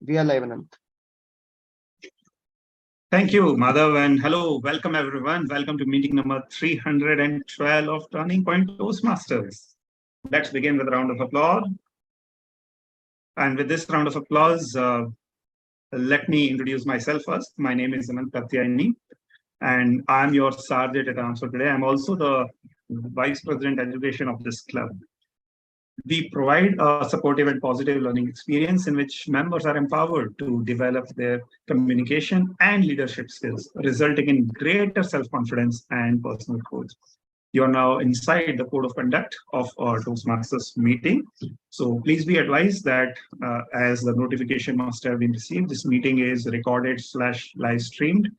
We are live, Anant. Thank you, Madhav, and hello, welcome everyone. Welcome to meeting number 312 of Turning Point Toastmasters. Let's begin with a round of applause. And with this round of applause, let me introduce myself first. My name is Anant Pratyayani, and I'm your sergeant at Answer today. I'm also the Vice President Education of this club. We provide a supportive and positive learning experience in which members are empowered to develop their communication and leadership skills, resulting in greater self-confidence and personal growth. You are now inside the code of conduct of our Toastmasters meeting. So please be advised that as the notification must have been received, this meeting is recorded / live streamed,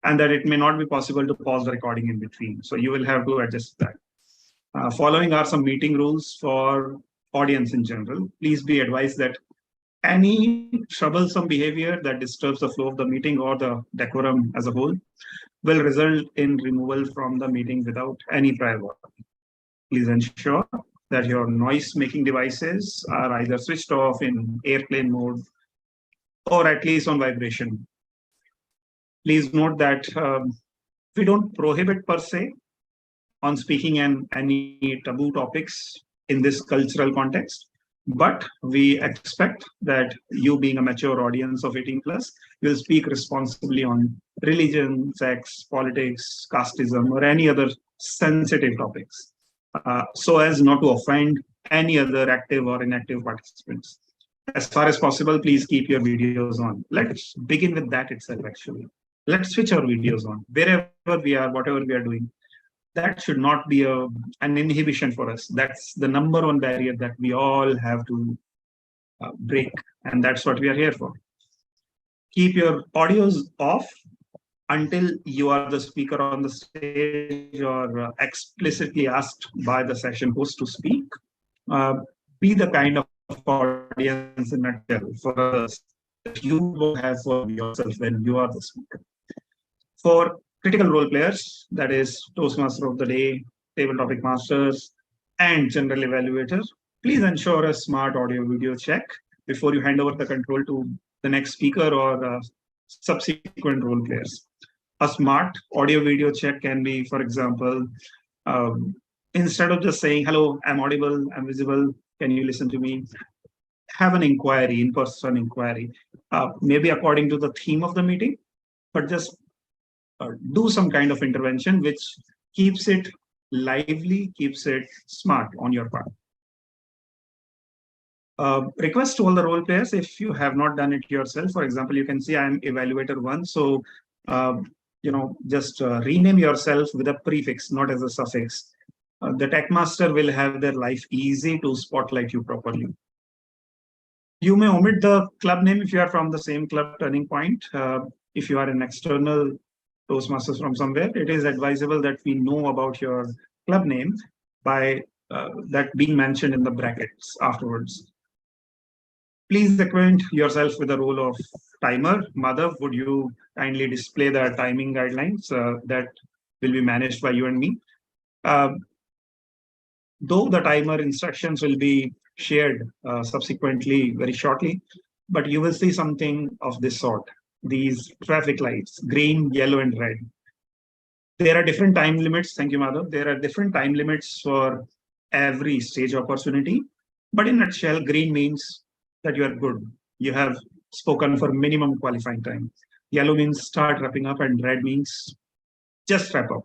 and that it may not be possible to pause the recording in between. So you will have to adjust that. Following are some meeting rules for audience in general. Please be advised that any troublesome behavior that disturbs the flow of the meeting or the decorum as a whole will result in removal from the meeting without any prior warning. Please ensure that your noise-making devices are either switched off in airplane mode or at least on vibration. Please note that we don't prohibit per se on speaking on any taboo topics in this cultural context, but we expect that you, being a mature audience of 18 plus, will speak responsibly on religion, sex, politics, casteism, or any other sensitive topics, so as not to offend any other active or inactive participants. As far as possible, please keep your videos on. Let's begin with that itself, actually. Let's switch our videos on wherever we are, whatever we are doing. That should not be an inhibition for us. That's the number one barrier that we all have to break. And that's what we are here for. Keep your audios off until you are the speaker on the stage or explicitly asked by the session host to speak. Be the kind of audience in a nutshell for us that you will have for yourself when you are the speaker. For critical role players, that is Toastmaster of the Day, Table Topic Masters, and General Evaluator, please ensure a smart audio video check before you hand over the control to the next speaker or subsequent role players. A smart audio video check can be, for example, instead of just saying, hello, I'm audible, I'm visible, can you listen to me? Have an inquiry, in-person inquiry, maybe according to the theme of the meeting, but just do some kind of intervention which keeps it lively, keeps it smart on your part. Request to all the role players, if you have not done it yourself, for example, you can see I'm evaluator 1. So, just rename yourself with a prefix, not as a suffix. The tech master will have their life easy to spotlight you properly. You may omit the club name if you are from the same club, Turning Point. If you are an external Toastmasters from somewhere, it is advisable that we know about your club name by that being mentioned in the brackets afterwards. Please acquaint yourself with the role of timer. Madhav, would you kindly display the timing guidelines that will be managed by you and me? Though the timer instructions will be shared subsequently very shortly, but you will see something of this sort. These traffic lights, green, yellow, and red. There are different time limits. Thank you, Madhav. There are different time limits for every stage opportunity. But in a nutshell, green means that you are good. You have spoken for minimum qualifying time. Yellow means start wrapping up, and red means just wrap up.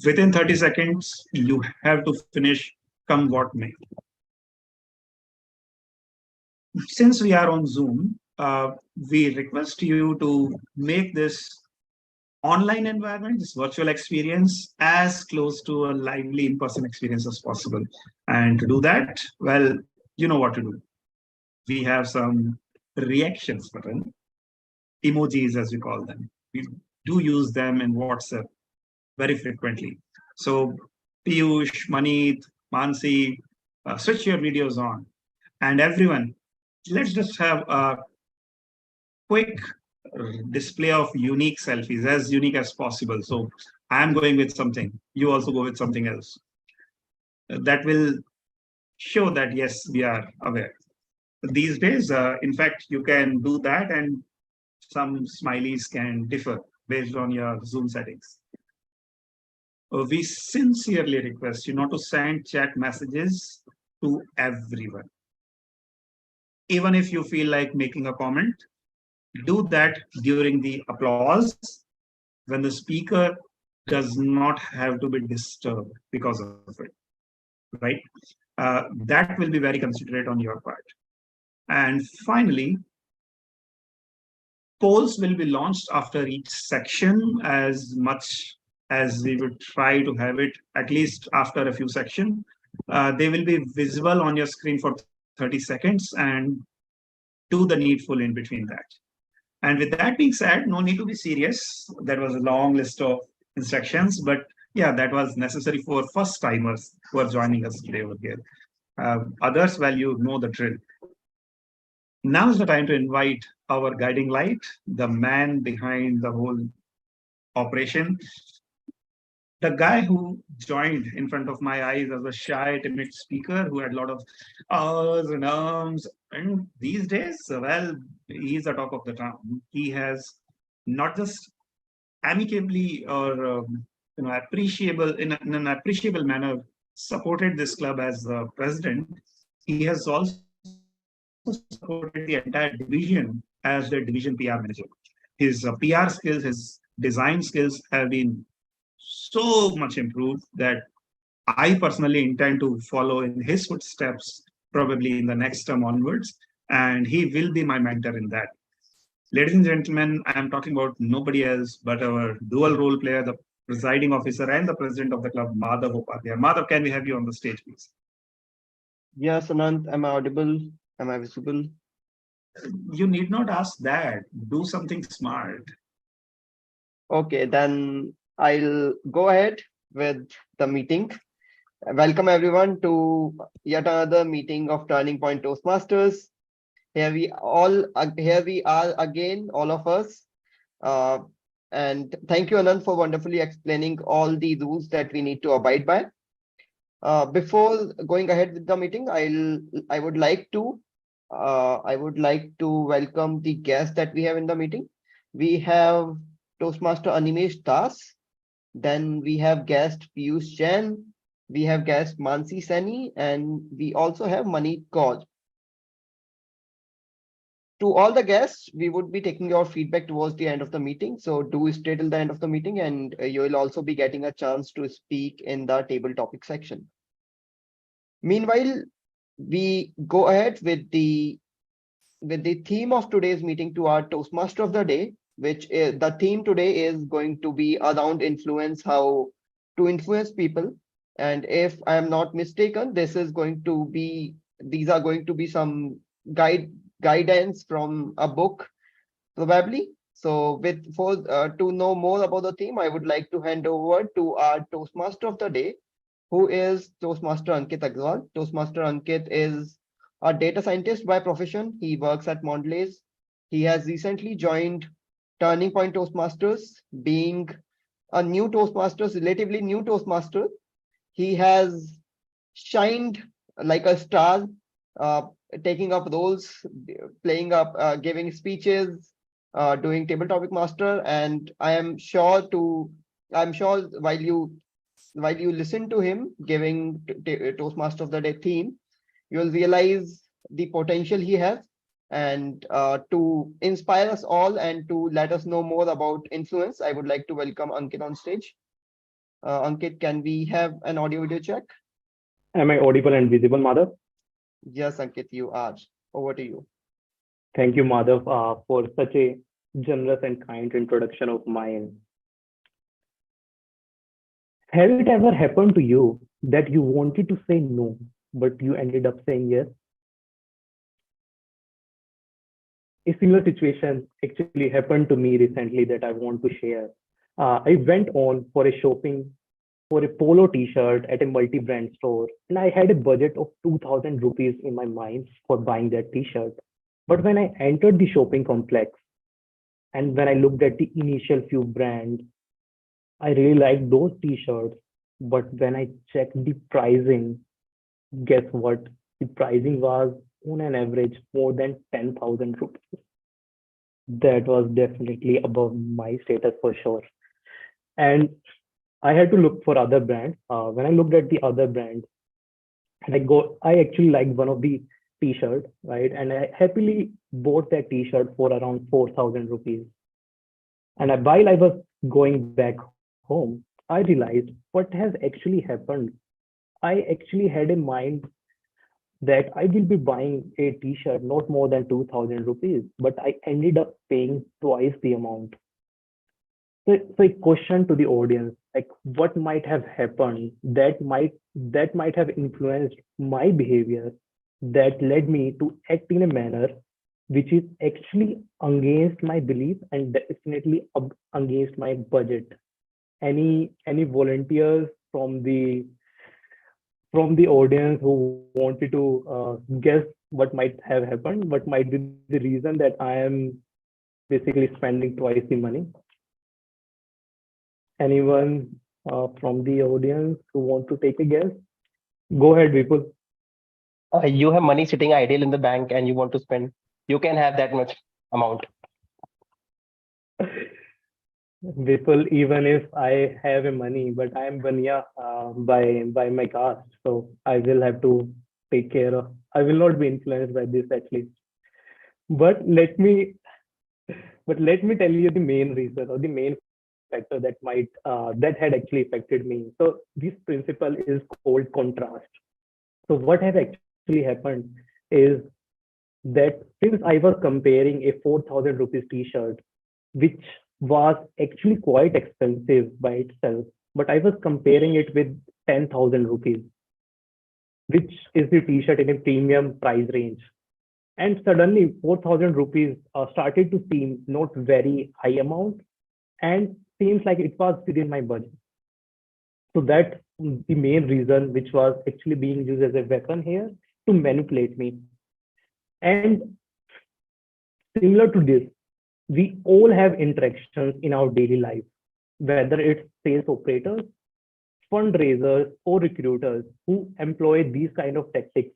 Within 30 seconds, you have to finish, come what may. Since we are on Zoom, we request you to make this online environment, this virtual experience, as close to a lively in-person experience as possible. And to do that, well, you know what to do. We have some reactions button, emojis as we call them. We do use them in WhatsApp very frequently. So Piyush, Maneet, Mansi, switch your videos on. And everyone, let's just have a quick display of unique selfies, as unique as possible. So I'm going with something. You also go with something else. That will show that, yes, we are aware. these days, in fact, you can do that, and some smileys can differ based on your Zoom settings. We sincerely request you not to send chat messages to everyone. Even if you feel like making a comment, do that during the applause when the speaker does not have to be disturbed because of it, right? That will be very considerate on your part. And finally, polls will be launched after each section as much as we would try to have it at least after a few sections. They will be visible on your screen for 30 seconds and do the needful in between that. And with that being said, no need to be serious. That was a long list of instructions, but yeah, that was necessary for first timers who are joining us today over here. Others, well, you know the drill. Now is the time to invite our guiding light, the man behind the whole operation, the guy who joined in front of my eyes as a shy, timid speaker who had a lot of ahs and ums. And these days, well, he's the talk of the town. He has not just amicably or appreciable in an appreciable manner supported this club as the president. He has also supported the entire division as the division PR manager. His PR skills, his design skills have been so much improved that I personally intend to follow in his footsteps probably in the next term onwards, and he will be my mentor in that. Ladies and gentlemen, I am talking about nobody else but our dual role player, the presiding officer and the president of the club, Madhav Upadhyay. Madhav, can we have you on the stage, please? Yes, Anant, am I audible? Am I visible? You need not ask that. Do something smart. Okay, then I'll go ahead with the meeting. Welcome everyone to yet another meeting of Turning Point Toastmasters. Here we are again, all of us. And thank you, Anand, for wonderfully explaining all the rules that we need to abide by. Before going ahead with the meeting, I would like to welcome the guests that we have in the meeting. We have Toastmaster Animesh Das, then we have guest Piyush Jain, we have guest Mansi Seni, and we also have Maneet Kaur. To all the guests, we would be taking your feedback towards the end of the meeting. So do stay till the end of the meeting, and you will also be getting a chance to speak in the table topic section. Meanwhile, we go ahead with the theme of today's meeting to our Toastmaster of the day, which is, the theme today is going to be around influence, how to influence people. And if I am not mistaken, these are going to be some guidance from a book, probably. So to know more about the theme, I would like to hand over to our Toastmaster of the day, who is Toastmaster Ankit Agrawal. Toastmaster Ankit is a data scientist by profession. He works at Mondelez. He has recently joined Turning Point Toastmasters, being a new Toastmasters, relatively new Toastmaster. He has shined like a star, taking up roles, playing up, giving speeches, doing table topic master. And I'm sure while you listen to him giving Toastmaster of the Day theme, you'll realize the potential he has. And to inspire us all and to let us know more about influence, I would like to welcome Ankit on stage. Ankit, can we have an audio video check? Am I audible and visible, Madhav? Yes, Ankit, you are. Over to you. Thank you, Madhav, for such a generous and kind introduction of mine. Have it ever happened to you that you wanted to say no, but you ended up saying yes? A similar situation actually happened to me recently that I want to share. I went on for a shopping for a polo t-shirt at a multi-brand store, and I had a budget of 2000 rupees in my mind for buying that t-shirt. But when I entered the shopping complex and when I looked at the initial few brands, I really liked those t-shirts. But when I checked the pricing, guess what? The pricing was on an average more than 10,000 rupees. That was definitely above my status for sure. And I had to look for other brands. When I looked at the other brands, and I actually liked one of the t-shirt, right? And I happily bought that t-shirt for around 4,000 rupees. And while I was going back home, I realized what has actually happened. I actually had in mind that I will be buying a t-shirt not more than 2,000 rupees, but I ended up paying twice the amount. So a question to the audience, like what might have happened that might have influenced my behavior that led me to act in a manner which is actually against my belief and definitely against my budget. Any volunteers from the audience who wanted to guess what might have happened, what might be the reason that I am basically spending twice the money? Anyone from the audience who want to take a guess? Go ahead, people. You have money sitting idle in the bank and you want to spend. You can have that much amount. People, even if I have a money, but I am Bania by my caste, so I will have to take care of. I will not be influenced by this actually. But let me tell you the main reason or the main factor that had actually affected me. So this principle is called contrast. So what has actually happened is that since I was comparing a 4,000 rupees t-shirt, which was actually quite expensive by itself, but I was comparing it with 10,000 rupees, which is the t-shirt in a premium price range. And suddenly 4,000 rupees started to seem not very high amount and seems like it was within my budget. So that's the main reason which was actually being used as a weapon here to manipulate me. And similar to this, we all have interactions in our daily life, whether it's sales operators, fundraisers, or recruiters who employ these kind of tactics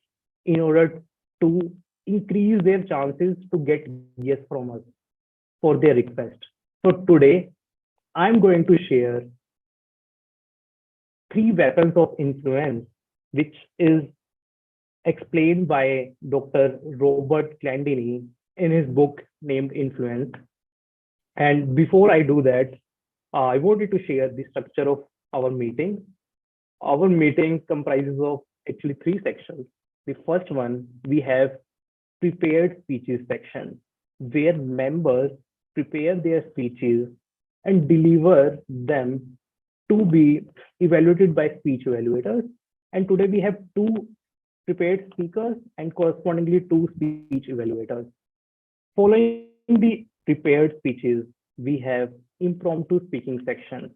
in order to increase their chances to get yes from us for their request. So today, I'm going to share 3 weapons of influence, which is explained by Dr. Robert Cialdini in his book named Influence. And before I do that, I wanted to share the structure of our meeting. Our meeting comprises of actually 3 sections. The first one, we have prepared speeches section, where members prepare their speeches and deliver them to be evaluated by speech evaluators. And today we have 2 prepared speakers and correspondingly 2 speech evaluators. Following the prepared speeches, we have impromptu speaking section,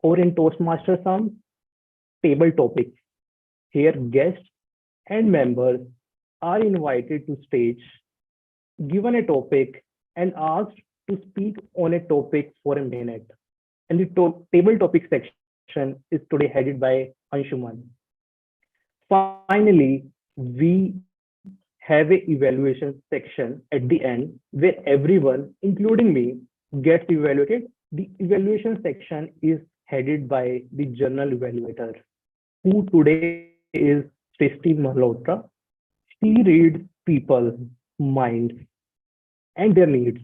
or in Toastmasters terms, table topics. Here, guests and members are invited to stage, given a topic, and asked to speak on a topic for a minute. And the table topic section is today headed by Anshuman. Finally, we have a evaluation section at the end where everyone, including me, gets evaluated. The evaluation section is headed by the journal evaluator, who today is Srishti Malhotra. She reads people's minds and their needs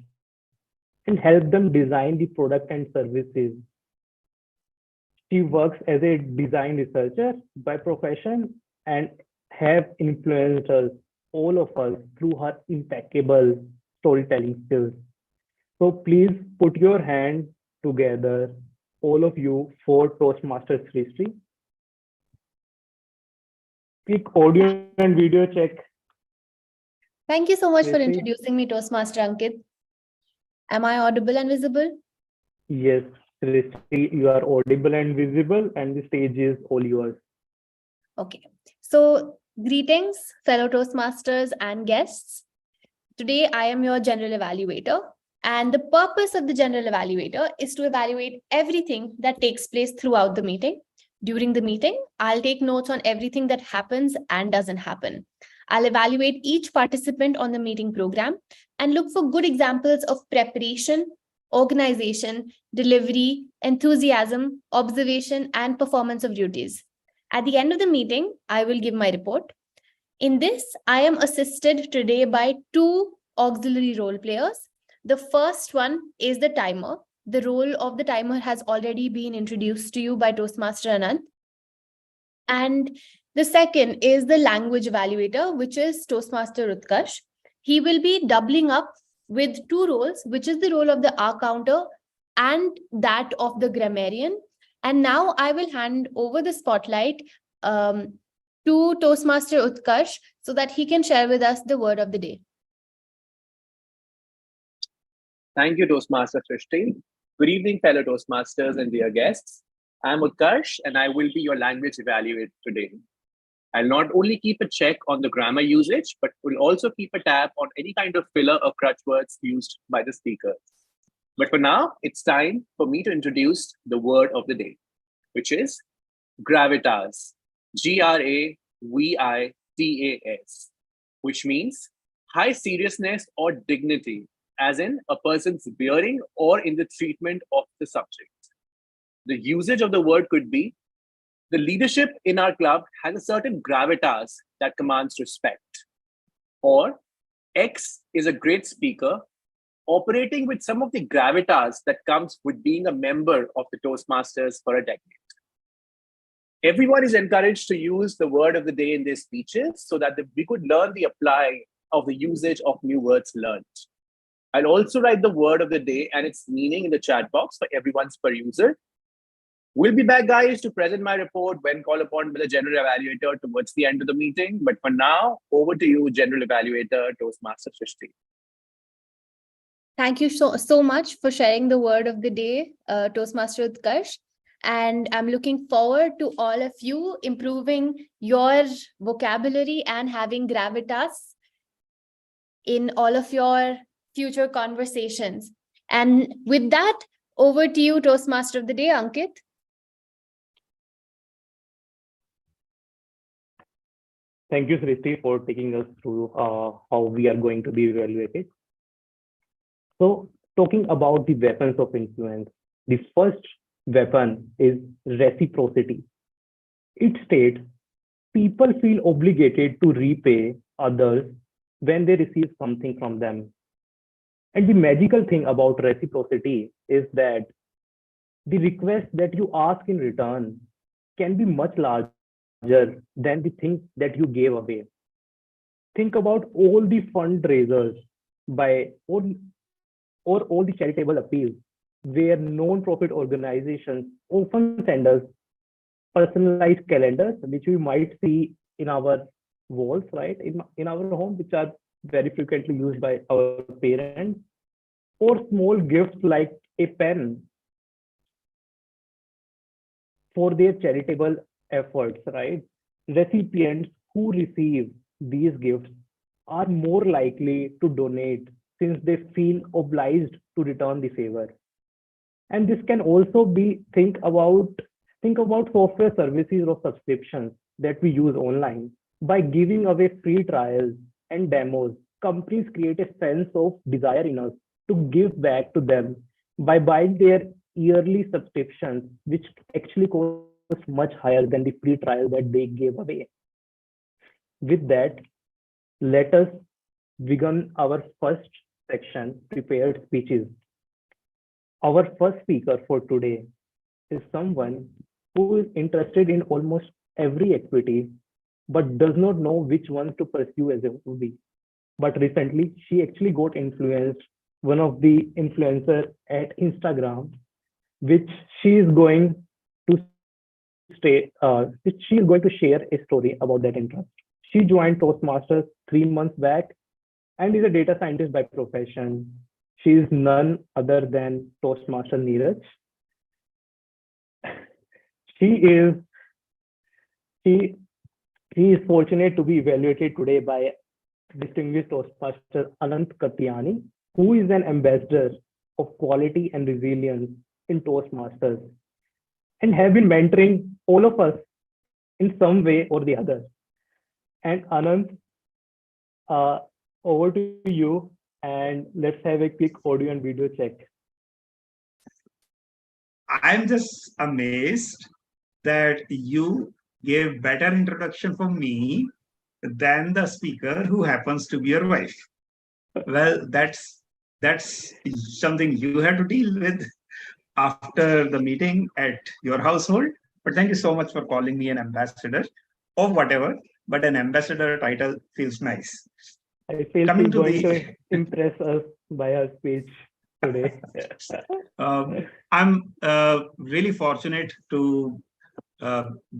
and help them design the product and services. She works as a design researcher by profession and have influenced us, all of us, through her impeccable storytelling skills. So please put your hands together, all of you, for Toastmasters history. Click audio and video check. Thank you so much for Srishti? introducing me, Toastmaster Ankit. Am I audible and visible? Yes, Srishti, you are audible and visible, and the stage is all yours. Okay. So, greetings, fellow Toastmasters and guests. Today, I am your general evaluator. And the purpose of the general evaluator is to evaluate everything that takes place throughout the meeting. During the meeting, I'll take notes on everything that happens and doesn't happen. I'll evaluate each participant on the meeting program and look for good examples of preparation, organization, delivery, enthusiasm, observation, and performance of duties. At the end of the meeting, I will give my report. In this, I am assisted today by two auxiliary role players. The first one is the timer. The role of the timer has already been introduced to you by Toastmaster Anand. And the second is the language evaluator, which is Toastmaster Utkarsh. He will be doubling up with two roles, which is the role of the R counter and that of the grammarian. And now I will hand over the spotlight to Toastmaster Utkarsh so that he can share with us the word of the day. Thank you, Toastmaster Srishti. Good evening, fellow Toastmasters and dear guests. I'm Utkarsh and I will be your language evaluator today. I'll not only keep a check on the grammar usage, but will also keep a tab on any kind of filler or crutch words used by the speakers. But for now, it's time for me to introduce the word of the day, which is gravitas, Gravitas, which means high seriousness or dignity, as in a person's bearing or in the treatment of the subject. The usage of the word could be, the leadership in our club has a certain gravitas that commands respect. Or X is a great speaker operating with some of the gravitas that comes with being a member of the Toastmasters for a decade. Everyone is encouraged to use the word of the day in their speeches so that we could learn the apply of the usage of new words learned. I'll also write the word of the day and its meaning in the chat box for everyone's perusal. We'll be back, guys, to present my report when called upon by the General Evaluator towards the end of the meeting. But for now, over to you, General Evaluator, Toastmaster Srishti. Thank you so much for sharing the word of the day, Toastmaster Utkarsh. And I'm looking forward to all of you improving your vocabulary and having gravitas in all of your future conversations. And with that, over to you, Toastmaster of the day, Ankit. Thank you, Srishti, for taking us through how we are going to be evaluated. So, talking about the weapons of influence, the first weapon is reciprocity. It states people feel obligated to repay others when they receive something from them. And the magical thing about reciprocity is that the request that you ask in return can be much larger than the things that you gave away. Think about all the fundraisers or all the charitable appeals where non-profit organizations often send us personalized calendars, which we might see in our walls, right, in our home, which are very frequently used by our parents, or small gifts like a pen for their charitable efforts, right? Recipients who receive these gifts are more likely to donate since they feel obliged to return the favor. And this can also be, think about software services or subscriptions that we use online. By giving away free trials and demos, companies create a sense of desire in us to give back to them by buying their yearly subscriptions, which actually cost much higher than the free trial that they gave away. With that, let us begin our first section, prepared speeches. Our first speaker for today is someone who is interested in almost every activity, but does not know which one to pursue as a hobby. But recently, she actually got influenced one of the influencers at Instagram, which she is going to share a story about that interest. She joined Toastmasters 3 months back and is a data scientist by profession. She is none other than Toastmaster Neeraj. He is fortunate to be evaluated today by distinguished Toastmaster Anant Katyani, who is an ambassador of quality and resilience in Toastmasters and have been mentoring all of us in some way or the other. And Anant Uh, Over to you, and let's have a quick audio and video check. I'm just amazed that you gave better introduction for me than the speaker who happens to be your wife. Well, that's something you have to deal with after the meeting at your household. But thank you so much for calling me an ambassador or whatever. But an ambassador title feels nice. I feel Coming she's to going the to impress us by her speech today. I'm really fortunate to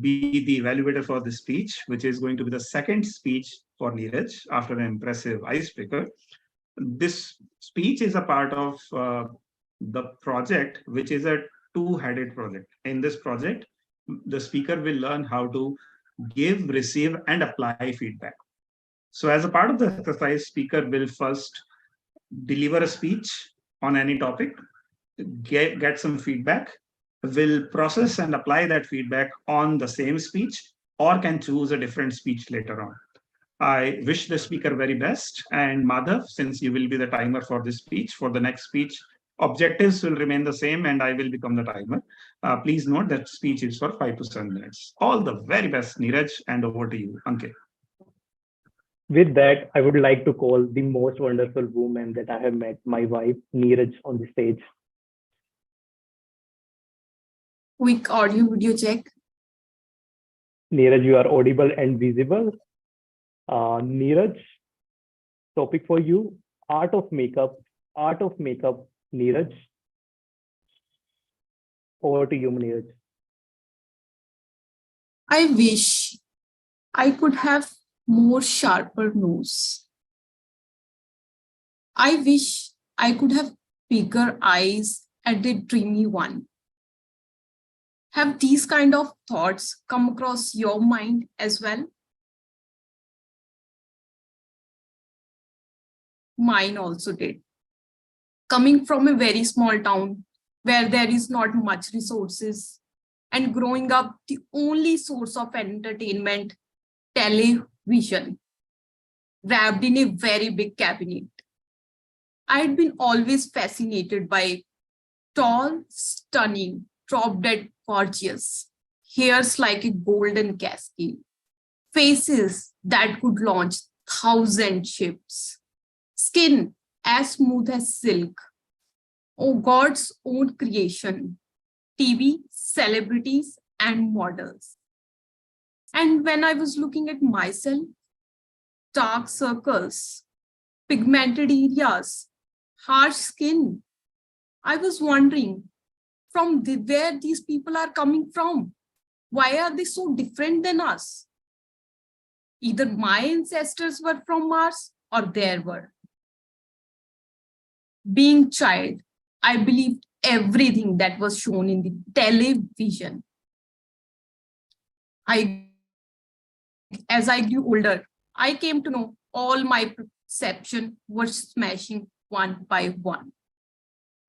be the evaluator for this speech, which is going to be the second speech for Neeraj after an impressive icebreaker. This speech is a part of the project, which is a two-headed project. In this project, the speaker will learn how to give, receive, and apply feedback. So as a part of the exercise, speaker will first deliver a speech on any topic, get some feedback, will process and apply that feedback on the same speech, or can choose a different speech later on. I wish the speaker very best. And Madhav, since you will be the timer for this speech, for the next speech, objectives will remain the same and I will become the timer. Please note that speech is for 5 to 7 minutes. All the very best, Neeraj, and over to you, Ankit. With that, I would like to call the most wonderful woman that I have met, my wife, Neeraj, on the stage. Quick audio video check. Neeraj, you are audible and visible. Neeraj, topic for you, art of makeup, Neeraj. Over to you, Neeraj. I wish I could have more sharper nose. I wish I could have bigger eyes and a dreamy one. Have these kind of thoughts come across your mind as well? Mine also did. Coming from a very small town where there is not much resources, and growing up, the only source of entertainment, television, wrapped in a very big cabinet. I had been always fascinated by tall, stunning, drop-dead gorgeous, hairs like a golden cascade, faces that could launch 1,000 ships, skin as smooth as silk. Oh, God's own creation, TV, celebrities, and models. And when I was looking at myself, dark circles, pigmented areas, harsh skin, I was wondering where these people are coming from. Why are they so different than us? Either my ancestors were from Mars or they were. Being child, I believed everything that was shown in the television. As I grew older, I came to know all my perception was smashing one by one.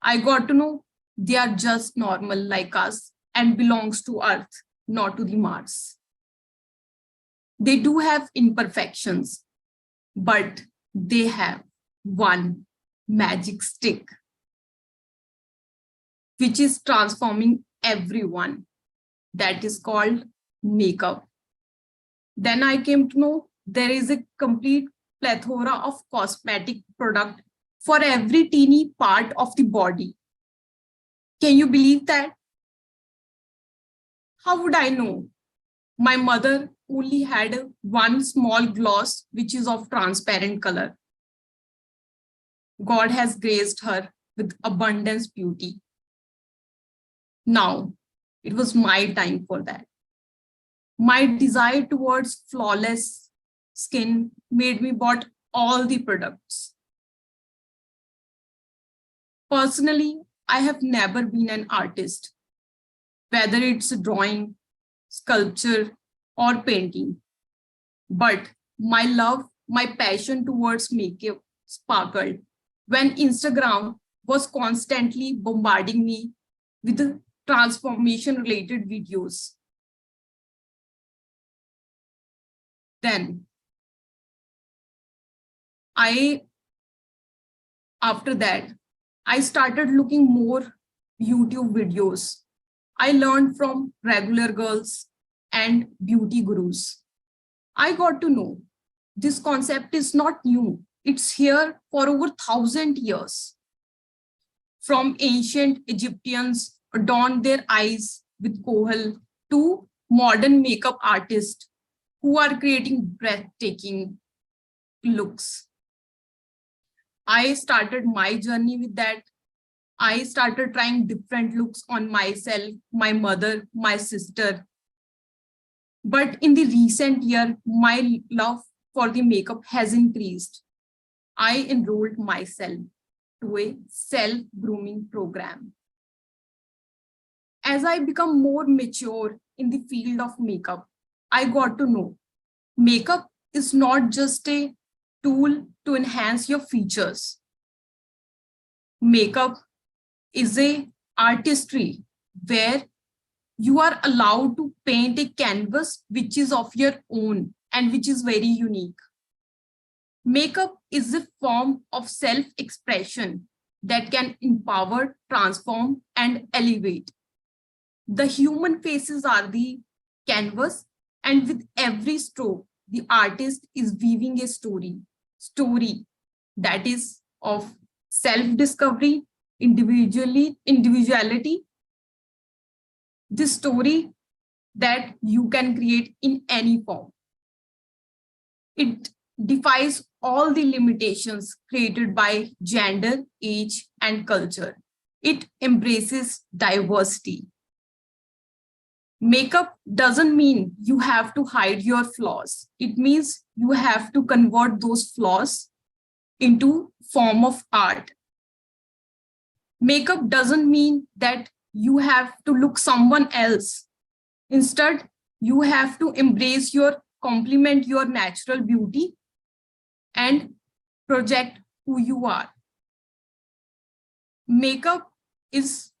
I got to know they are just normal like us and belongs to Earth, not to the Mars. They do have imperfections, but they have one magic stick, which is transforming everyone. That is called makeup. Then I came to know there is a complete plethora of cosmetic product for every teeny part of the body. Can you believe that? How would I know? My mother only had one small gloss, which is of transparent color. God has graced her with abundance beauty. Now, it was my time for that. My desire towards flawless skin made me bought all the products. Personally, I have never been an artist, whether it's drawing, sculpture, or painting. But my love, my passion towards makeup sparkled when Instagram was constantly bombarding me with transformation-related videos. Then After that, I started looking more YouTube videos. I learned from regular girls and beauty gurus. I got to know this concept is not new. It's here for over 1,000 years. From ancient Egyptians adorned their eyes with kohl to modern makeup artists who are creating breathtaking looks. I started my journey with that. I started trying different looks on myself, my mother, my sister. But in the recent year, my love for the makeup has increased. I enrolled myself to a self-grooming program. As I become more mature in the field of makeup, I got to know makeup is not just a tool to enhance your features. Makeup is a artistry where you are allowed to paint a canvas which is of your own and which is very unique. Makeup is a form of self-expression that can empower, transform, and elevate. The human faces are the canvas, and with every stroke, the artist is weaving a story that is of self-discovery, individuality, the story that you can create in any form. It defies all the limitations created by gender, age, and culture. It embraces diversity. Makeup doesn't mean you have to hide your flaws. It means you have to convert those flaws into form of art. Makeup doesn't mean that you have to look someone else. Instead, you have to complement your natural beauty and project who you are. Makeup is,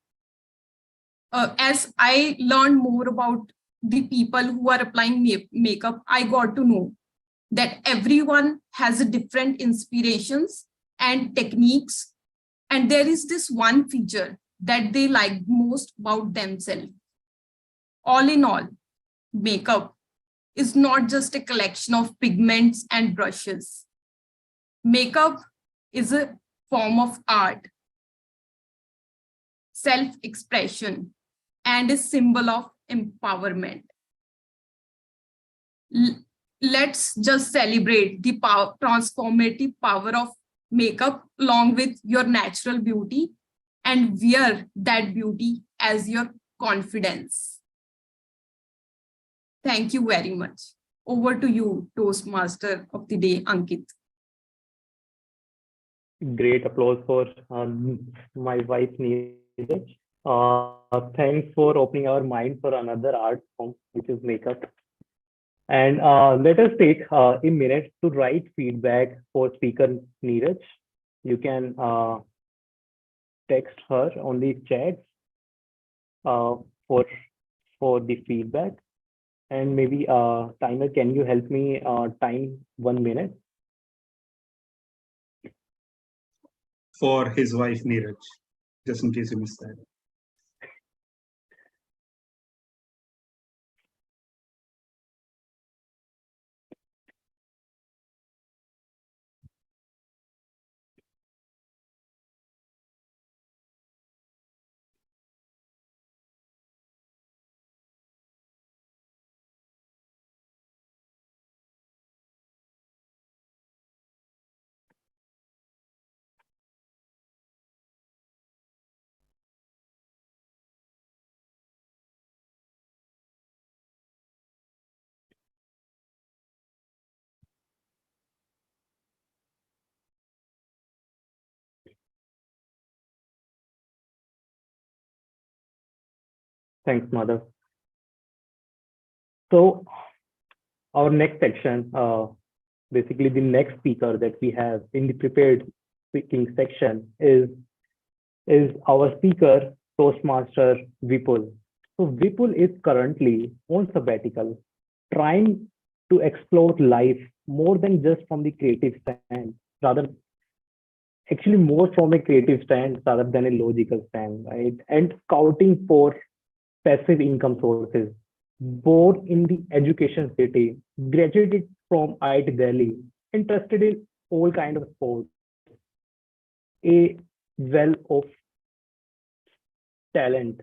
as I learned more about the people who are applying makeup, I got to know that everyone has a different inspirations and techniques. And there is this one feature that they like most about themselves. All in all, makeup is not just a collection of pigments and brushes. Makeup is a form of art, self-expression, and a symbol of empowerment. Let's just celebrate the transformative power of makeup along with your natural beauty and wear that beauty as your confidence. Thank you very much. Over to you, Toastmaster of the day, Ankit. Great applause for my wife, Neeraj. Thanks for opening our mind for another art form, which is makeup. And let us take a minute to write feedback for speaker Neeraj. You can text her on the chat for the feedback. And maybe timer, can you help me time 1 minute? For his wife, Neeraj, just in case you missed that. Thanks, Mother. So our next section, basically the next speaker that we have in the prepared speaking section is our speaker, Toastmaster Vipul. So Vipul is currently on sabbatical, trying to explore life more than just from the creative stand. rather actually more from a creative stand rather than a logical stand, right? And scouting for passive income sources. Born in the education city, graduated from IIT Delhi, interested in all kind of sports, a well of talent.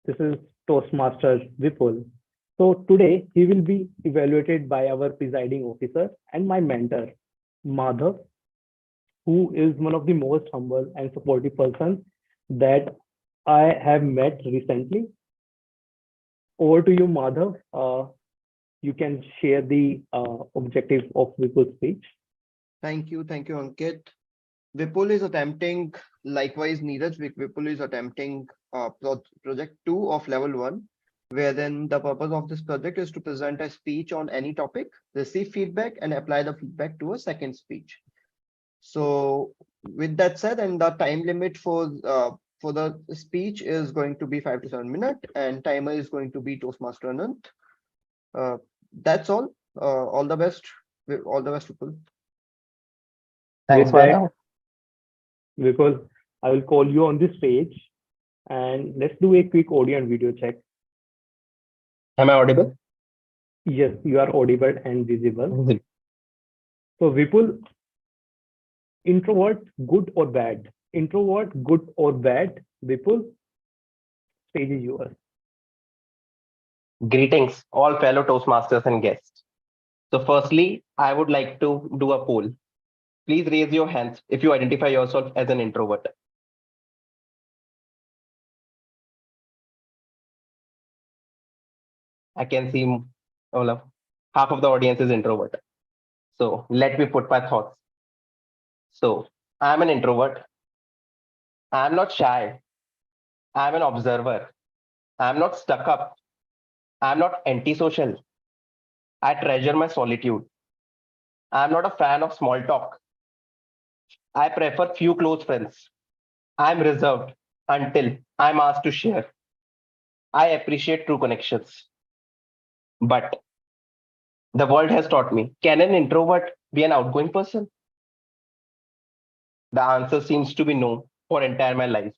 This is Toastmaster Vipul. So today he will be evaluated by our presiding officer and my mentor, Madhav, who is one of the most humble and supportive persons that I have met recently. Over to you, Madhav. You can share the objective of Vipul's speech. Thank you, Ankit. Vipul is attempting, likewise, Neeraj, Vipul is attempting project 2 of level 1, wherein the purpose of this project is to present a speech on any topic, receive feedback, and apply the feedback to a second speech. So with that said, and the time limit for the speech is going to be 5 to 7 minutes, and timer is going to be Toastmaster Anant. That's all. All the best. All the best, people. With that, Vipul, I will call you on the stage and let's do a quick audio and video check. Am I audible? Yes, you are audible and visible. So Vipul, introvert, good or bad? Introvert, good or bad? Vipul, stage is yours. Greetings, all fellow Toastmasters and guests. So, firstly, I would like to do a poll. Please raise your hands if you identify yourself as an introvert. I can see Olaf, half of the audience is introvert. So, let me put my thoughts. So, I'm an introvert. I'm not shy. I'm an observer. I'm not stuck up. I'm not antisocial. I treasure my solitude. I'm not a fan of small talk. I prefer few close friends. I'm reserved until I'm asked to share. I appreciate true connections. But the world has taught me, can an introvert be an outgoing person? The answer seems to be no for entire my life.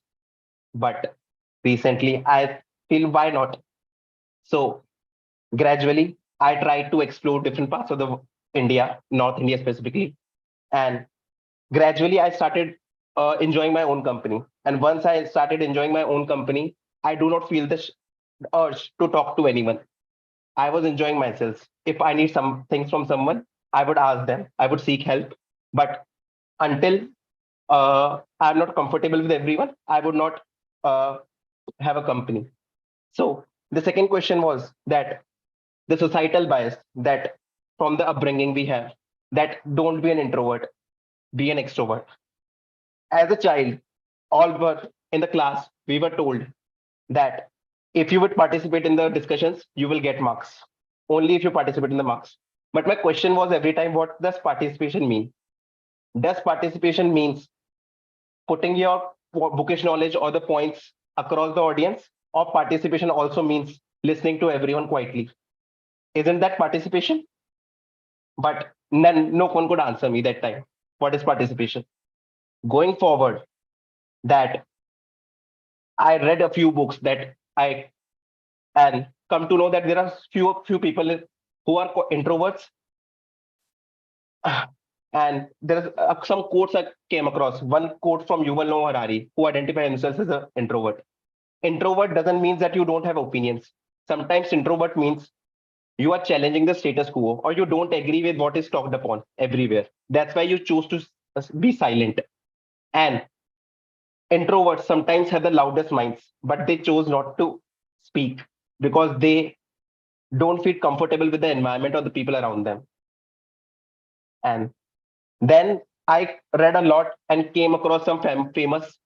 But recently I feel why not? So gradually I tried to explore different parts of the India, North India specifically. And gradually I started enjoying my own company. And once I started enjoying my own company, I do not feel the urge to talk to anyone. I was enjoying myself. If I need some things from someone, I would ask them, I would seek help. But until I'm not comfortable with everyone, I would not uh, have a company. So the second question was that the societal bias that from the upbringing we have, that don't be an introvert, be an extrovert. As a child, all were in the class, we were told that if you would participate in the discussions, you will get marks. Only if you participate in the marks. But my question was every time, what does participation mean? Does participation means putting your bookish knowledge or the points across the audience, or participation also means listening to everyone quietly? Isn't that participation? But no one could answer me that time. What is participation? Going forward, that I read a few books that I and come to know that there are few people who are introverts. And there is some quotes I came across. One quote from Yuval Noah Harari, who identifies himself as an introvert. Introvert doesn't mean that you don't have opinions. Sometimes introvert means you are challenging the status quo, or you don't agree with what is talked upon everywhere. That's why you choose to be silent. And introverts sometimes have the loudest minds, but they chose not to speak because they don't feel comfortable with the environment or the people around them. And then I read a lot and came across some famous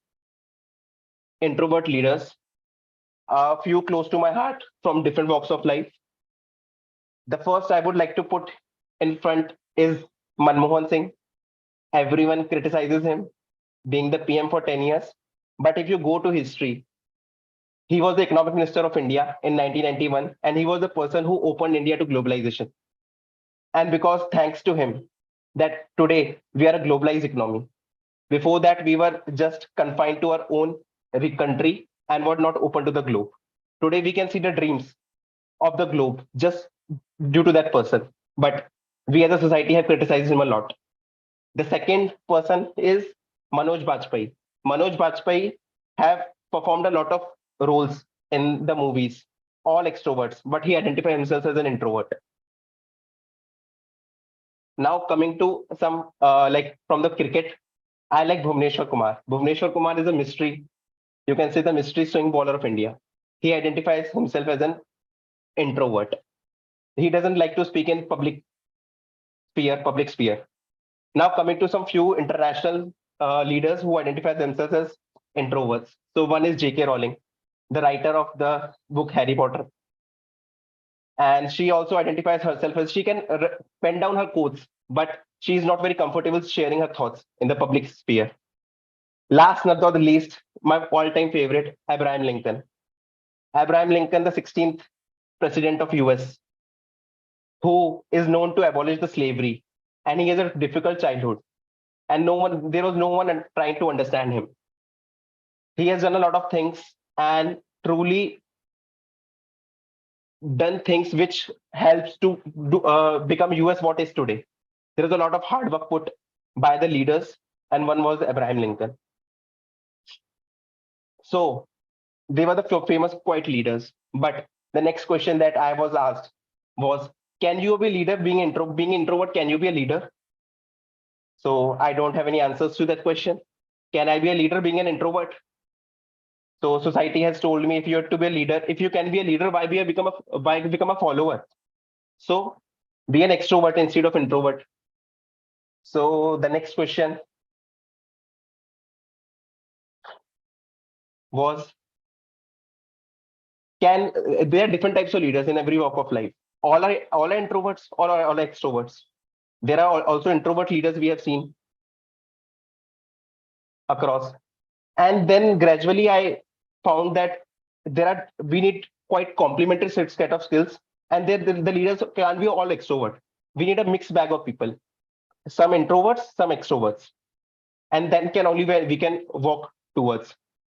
introvert leaders, a few close to my heart from different walks of life. The first I would like to put in front is Manmohan Singh. Everyone criticizes him being the PM for 10 years. But if you go to history, he was the economic minister of India in 1991, and he was the person who opened India to globalization. And because thanks to him, that today we are a globalized economy. Before that, we were just confined to our own country and were not open to the globe. Today, we can see the dreams of the globe just due to that person. But we as a society have criticized him a lot. The second person is Manoj Bajpayee. Manoj Bajpayee have performed a lot of roles in the movies, all extroverts, but he identified himself as an introvert. Now coming to some like from the cricket, I like Bhuvneshwar Kumar. Bhuvneshwar Kumar is a mystery. You can say the mystery swing bowler of India. He identifies himself as an introvert. He doesn't like to speak in public sphere. Now coming to some few international leaders who identify themselves as introverts. So one is J.K. Rowling, the writer of the book Harry Potter, and she also identifies herself as she can pen down her quotes, but she is not very comfortable sharing her thoughts in the public sphere. Last but not the least, my all-time favorite, Abraham Lincoln. Abraham Lincoln, the 16th president of US, who is known to abolish the slavery, and he has a difficult childhood, and there was no one trying to understand him. He has done a lot of things and truly done things which helps to become US what is today. There is a lot of hard work put by the leaders, and one was Abraham Lincoln. So they were the famous quiet leaders. But the next question that I was asked was, can you be a leader being introvert? Can you be a leader? So I don't have any answers to that question. Can I be a leader being an introvert? So society has told me if you have to be a leader, if you can be a leader, why become a follower? So be an extrovert instead of introvert. So the next question was, can there are different types of leaders in every walk of life. All are introverts or are all extroverts? There are also introvert leaders we have seen across. And then gradually I found that we need quite complementary set of skills, and the leaders can't be all extrovert. We need a mixed bag of people, some introverts, some extroverts, and then can only where we can walk towards.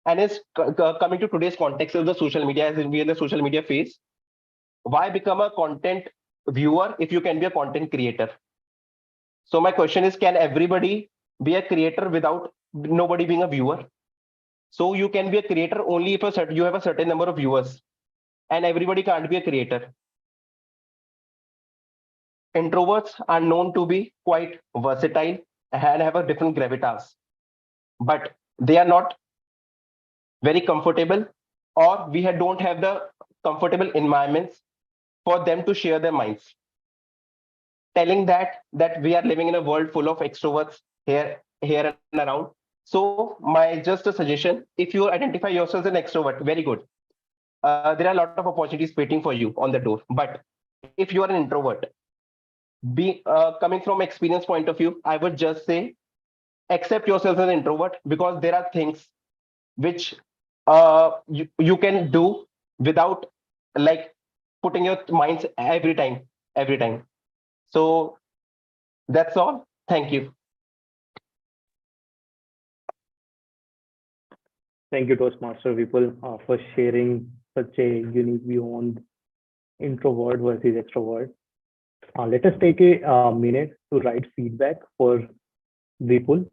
And it's coming to today's context of the social media, as we in the social media phase. Why become a content viewer if you can be a content creator? So my question is, can everybody be a creator without nobody being a viewer? So you can be a creator only if you have a certain number of viewers, and everybody can't be a creator. Introverts are known to be quite versatile and have a different gravitas, but they are not very comfortable, or don't have the comfortable environments for them to share their minds. Telling that we are living in a world full of extroverts here and around. So my just a suggestion: if you identify yourself as an extrovert, very good. There are a lot of opportunities waiting for you on the door. But if you are an introvert, be coming from experience point of view, I would just say accept yourself as an introvert, because there are things which you can do without like putting your minds every time. So that's all. Thank you. Thank you, Toastmaster people, for sharing such a unique view on introvert versus extrovert. Let us take a minute to write feedback for Vipul.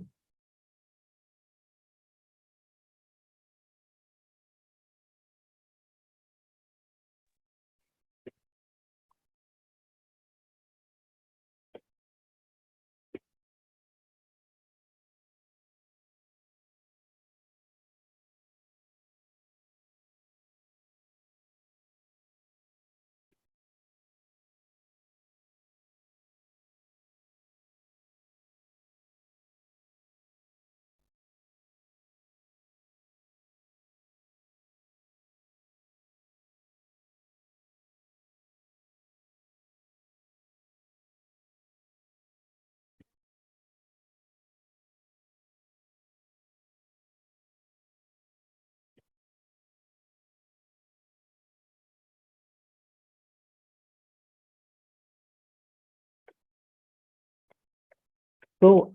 So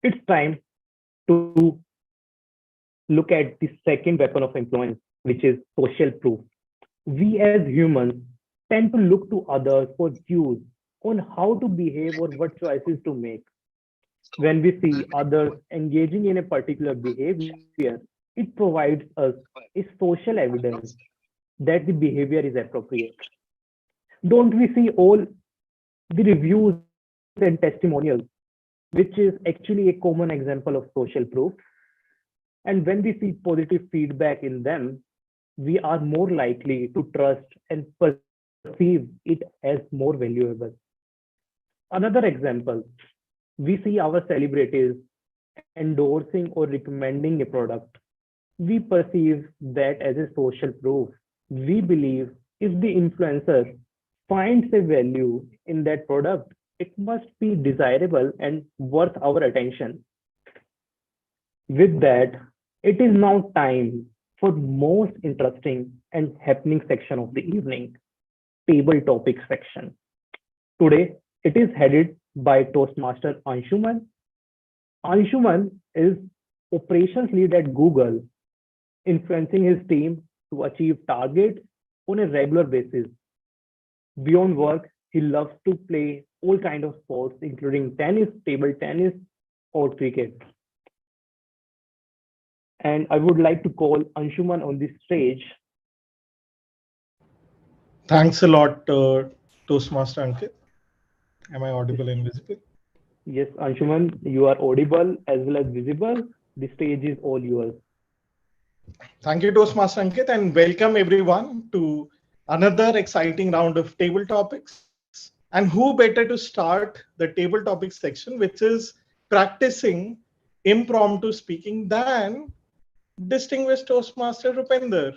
it's time to look at the second weapon of influence, which is social proof. We as humans tend to look to others for cues on how to behave or what choices to make. When we see others engaging in a particular behavior, it provides us a social evidence that the behavior is appropriate. Don't we see all the reviews and testimonials, which is actually a common example of social proof? And when we see positive feedback in them, we are more likely to trust and perceive it as more valuable. Another example, we see our celebrities endorsing or recommending a product. We perceive that as a social proof. We believe if the influencer finds a value in that product, it must be desirable and worth our attention. With that, it is now time for most interesting and happening section of the evening, table topic section. Today, it is headed by Toastmaster Anshuman. Anshuman is operations lead at Google, influencing his team to achieve targets on a regular basis. Beyond work, he loves to play all kinds of sports, including tennis, table tennis, or cricket. And I would like to call Anshuman on the stage. Thanks a lot, Toastmaster Ankit. Am I audible and visible? Yes, Anshuman, you are audible as well as visible. The stage is all yours. Thank you, Toastmaster Ankit, and welcome everyone to another exciting round of table topics. And who better to start the table topics section, which is practicing impromptu speaking, than distinguished Toastmaster Rupinder.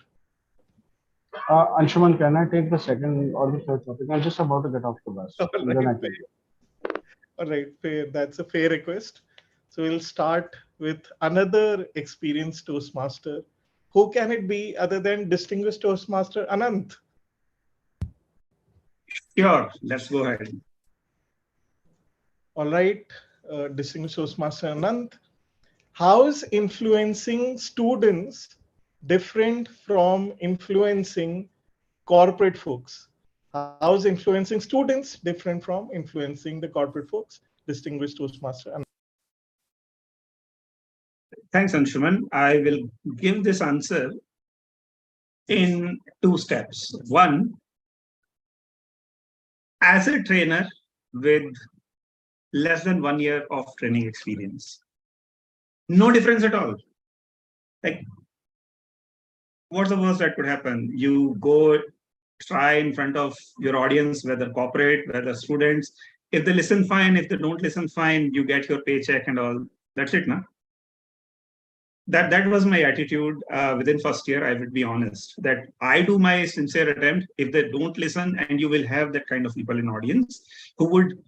Anshuman, can I take the second or the third topic? I'm just about to get off the bus. All right, fair. That's a fair request. So we'll start with another experienced Toastmaster. Who can it be other than distinguished Toastmaster Anant? Sure, let's go ahead. All right, distinguished Toastmaster Anant. How is influencing students different from influencing corporate folks? How is influencing students different from influencing the corporate folks? Distinguished Toastmaster Anant. Thanks, Anshuman. I will give this answer in two steps. One, as a trainer with less than 1 year of training experience, no difference at all. Like, what's the worst that could happen? You go try in front of your audience, whether corporate, whether students. If they listen, fine. If they don't listen, fine. You get your paycheck and all. That's it, no? That was my attitude within first year. I would be honest that I do my sincere attempt. If they don't listen, and you will have that kind of people in audience who would,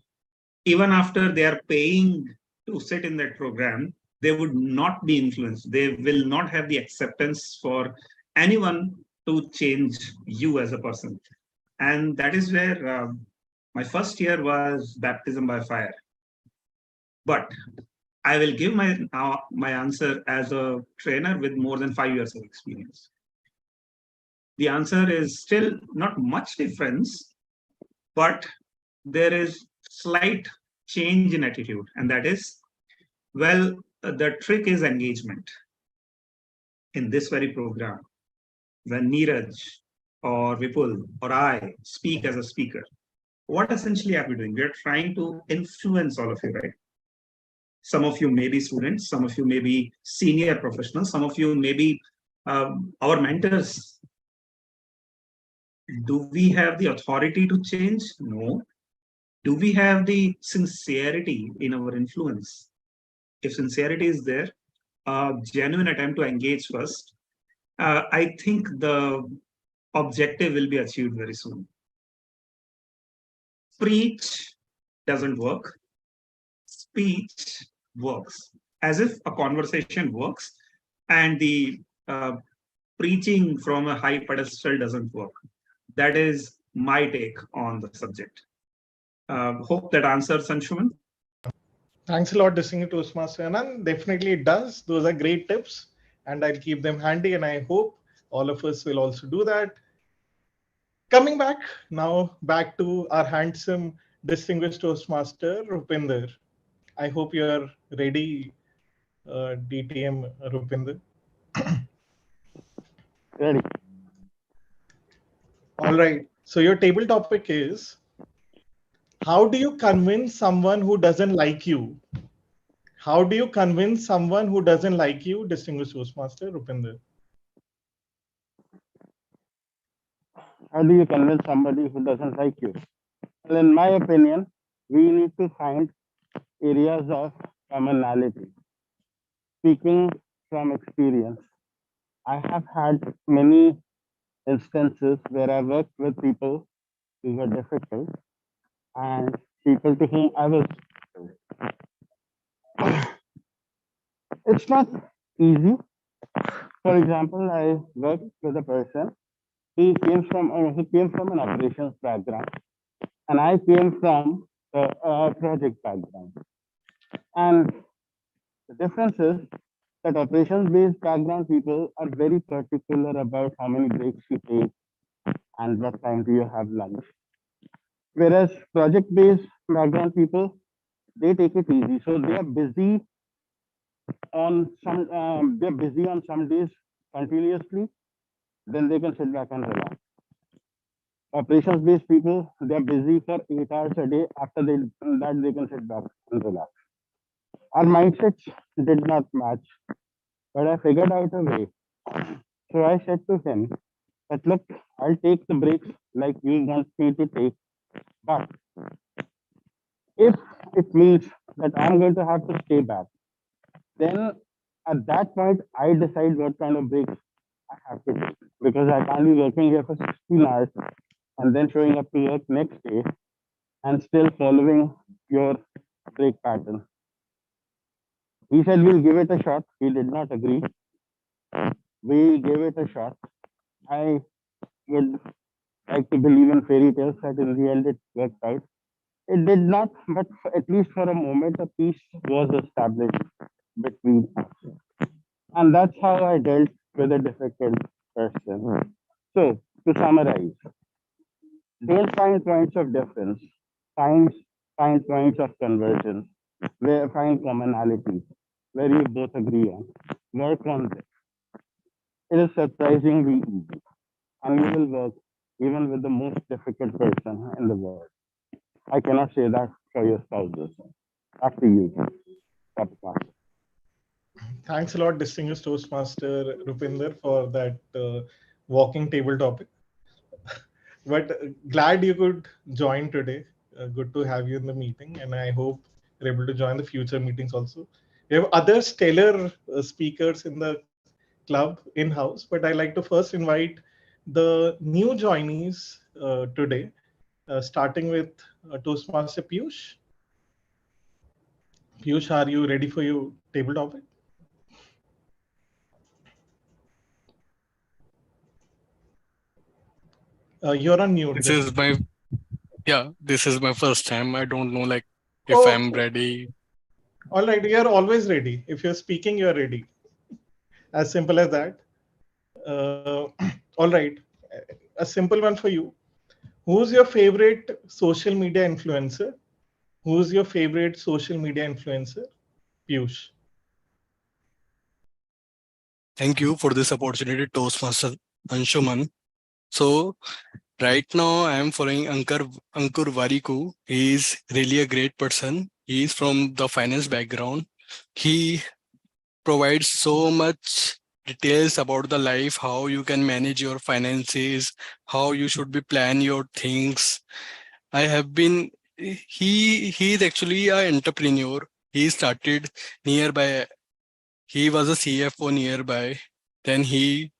even after they are paying to sit in that program, they would not be influenced. They will not have the acceptance for anyone to change you as a person. And that is where my first year was baptism by fire. But I will give my answer as a trainer with more than 5 years of experience. The answer is still not much difference, but there is slight change in attitude. And that is, well, the trick is engagement. In this very program, when Neeraj or Vipul or I speak as a speaker, what essentially are we doing? We are trying to influence all of you, right? Some of you may be students, some of you may be senior professionals, some of you may be our mentors. Do we have the authority to change? No. Do we have the sincerity in our influence? If sincerity is there, a genuine attempt to engage first, I think the objective will be achieved very soon. Preach doesn't work. Speech works. As if a conversation works and the preaching from a high pedestal doesn't work. That is my take on the subject. Hope that answers, Anshuman. Thanks a lot, distinguished Toastmaster Anand. Definitely it does. Those are great tips, and I'll keep them handy. And I hope all of us will also do that. Coming back now, back to our handsome, distinguished Toastmaster Rupinder. I hope you are ready, DTM Rupinder. Ready. All right. So your table topic is, how do you convince someone who doesn't like you? How do you convince someone who doesn't like you, distinguished Toastmaster Rupinder? How do you convince somebody who doesn't like you? Well, in my opinion, we need to find areas of commonality. Speaking from experience, I have had many instances where I worked with people who were difficult and people to whom I was. It's not easy. For example, I worked with a person. He came from an operations background, and I came from a project background. And the difference is that operations-based background people are very particular about how many breaks you take and what time do you have lunch. Whereas project-based background people, they take it easy. So they're busy on some days continuously, then they can sit back and relax. Operations-based people, they're busy for 8 hours a day. After that, they can sit back and relax. Our mindsets did not match, but I figured out a way. So I said to him that, look, I'll take the breaks like you want me to take, but if it means that I'm going to have to stay back, then at that point, I decide what kind of breaks I have to take, because I can't be working here for 16 hours and then showing up to work next day and still following your break pattern. He said, we'll give it a shot. He did not agree. We gave it a shot. I would like to believe in fairy tales that in the end it worked out. It did not, but at least for a moment, a peace was established between us. And that's how I dealt with a difficult person. So, to summarize, don't find points of difference, find, find points of convergence, where find commonality, where you both agree on. Work on this. It is surprisingly easy, and you will work even with the most difficult person in the world. I cannot say that for your spouses. After you, Kappa. Thanks a lot, distinguished Toastmaster Rupinder, for that walking table topic. But glad you could join today. Good to have you in the meeting, and I hope you're able to join the future meetings also. We have other stellar speakers in the club in-house, but I'd like to first invite the new joinees today, starting with Toastmaster Piyush. Piyush, are you ready for your table topic? You're on mute. This is my first time. I don't know like if Oh, I'm ready. all right, you're always ready. If you're speaking, you're ready. As simple as that. All right, a simple one for you. Who's your favorite social media influencer? Who's your favorite social media influencer? Piyush. Thank you for this opportunity, Toastmaster Anshuman. So right now I am following Ankur Variku. He is really a great person. He is from the finance background. He provides so much details about the life, how you can manage your finances, how you should be plan your things. I have been he is actually an entrepreneur. He started nearby. He was a CFO nearby. Then he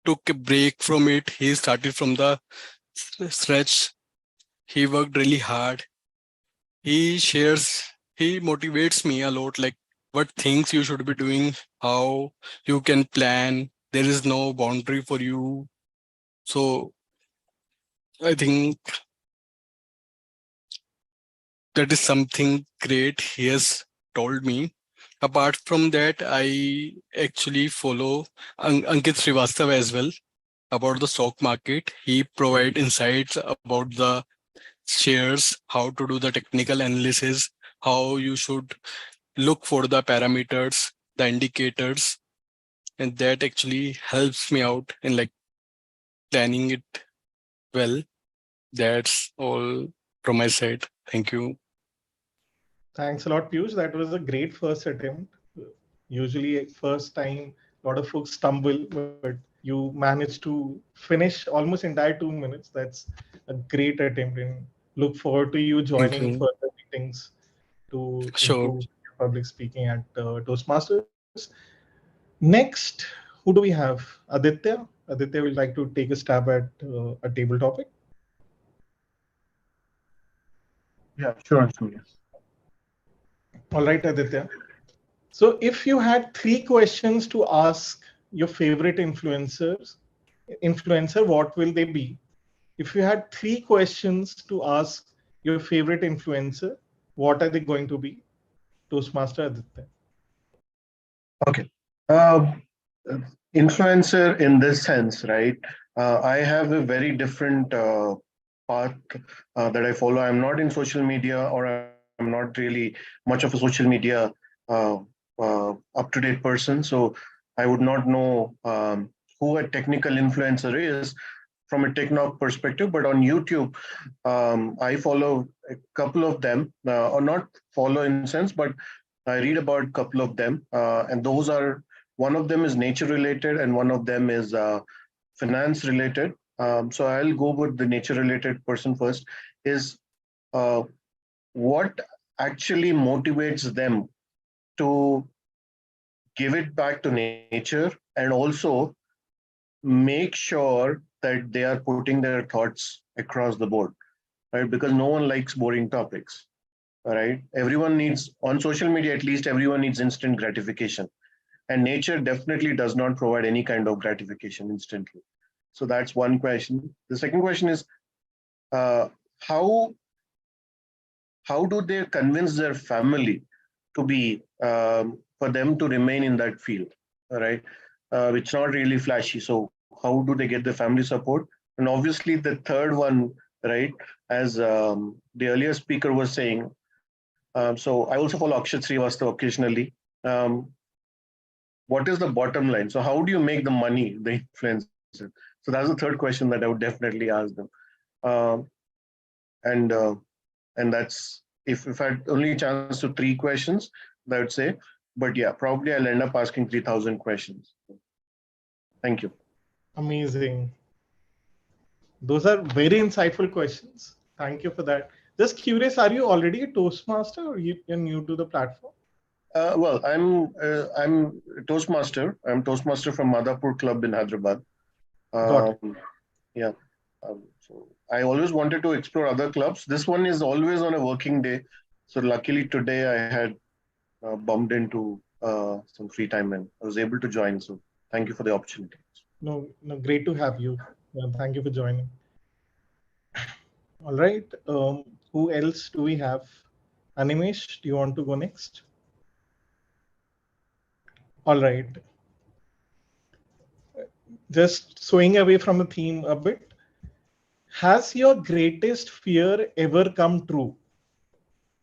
took a break from it. He started from the stretch. He worked really hard. He motivates me a lot, like what things you should be doing, how you can plan. There is no boundary for you. So I think that is something great he has told me. Apart from that, I actually follow Ankit Srivastav as well about the stock market. He provides insights about the shares, how to do the technical analysis, how you should look for the parameters, the indicators, and that actually helps me out in like planning it well. That's all from my side. Thank you. Thanks a lot, Piyush. That was a great first attempt. Usually, first time, a lot of folks stumble, but you managed to finish almost entire 2 minutes. That's a great attempt, and look forward to you Thank joining you. further meetings to Sure. improve public speaking at Toastmasters. Next, who do we have? Aditya. Aditya will like to take a stab at a table topic. Yeah, sure, Surya. All right, Aditya. So if you had 3 questions to ask your favorite influencer, what will they be? If you had 3 questions to ask your favorite influencer, what are they going to be? Toastmaster Aditya. Okay. Uh, Influencer in this sense, right? I have a very different path that I follow. I'm not in social media, or I'm not really much of a social media up-to-date person. So I would not know who a technical influencer is from a techno perspective. But on YouTube, I follow a couple of them, or not follow in sense, but I read about a couple of them, and those are, one of them is nature related, and one of them is finance related. So I'll go with the nature related person first. Is uh, what actually motivates them to give it back to nature, and also make sure that they are putting their thoughts across the board, right? Because no one likes boring topics. All right. Everyone needs, on social media at least, everyone needs instant gratification. And nature definitely does not provide any kind of gratification instantly. So that's one question. The second question is uh, how how do they convince their family to be for them to remain in that field? All right. It's not really flashy. So how do they get the family support? And obviously the third one, right, as the earlier speaker was saying, so I also follow Akshat Srivastava occasionally. Um, what is the bottom line? So how do you make the money, the influencer? So that's the third question that I would definitely ask them. Um, and and that's, if I had only a chance to 3 questions, I would say. But yeah, probably I'll end up asking 3,000 questions. Thank you. Amazing. Those are very insightful questions. Thank you for that. Just curious, are you already a Toastmaster, or you're new to the platform? Well, I'm Toastmaster. I'm Toastmaster from Madhapur Club in Hyderabad. Got it. Yeah. So I always wanted to explore other clubs. This one is always on a working day. So luckily today I had bumped into some free time and I was able to join. So thank you for the opportunity. No, no, great to have you. Thank you for joining. All right. Who else do we have? Animesh, do you want to go next? All right. Just swaying away from the theme a bit. Has your greatest fear ever come true?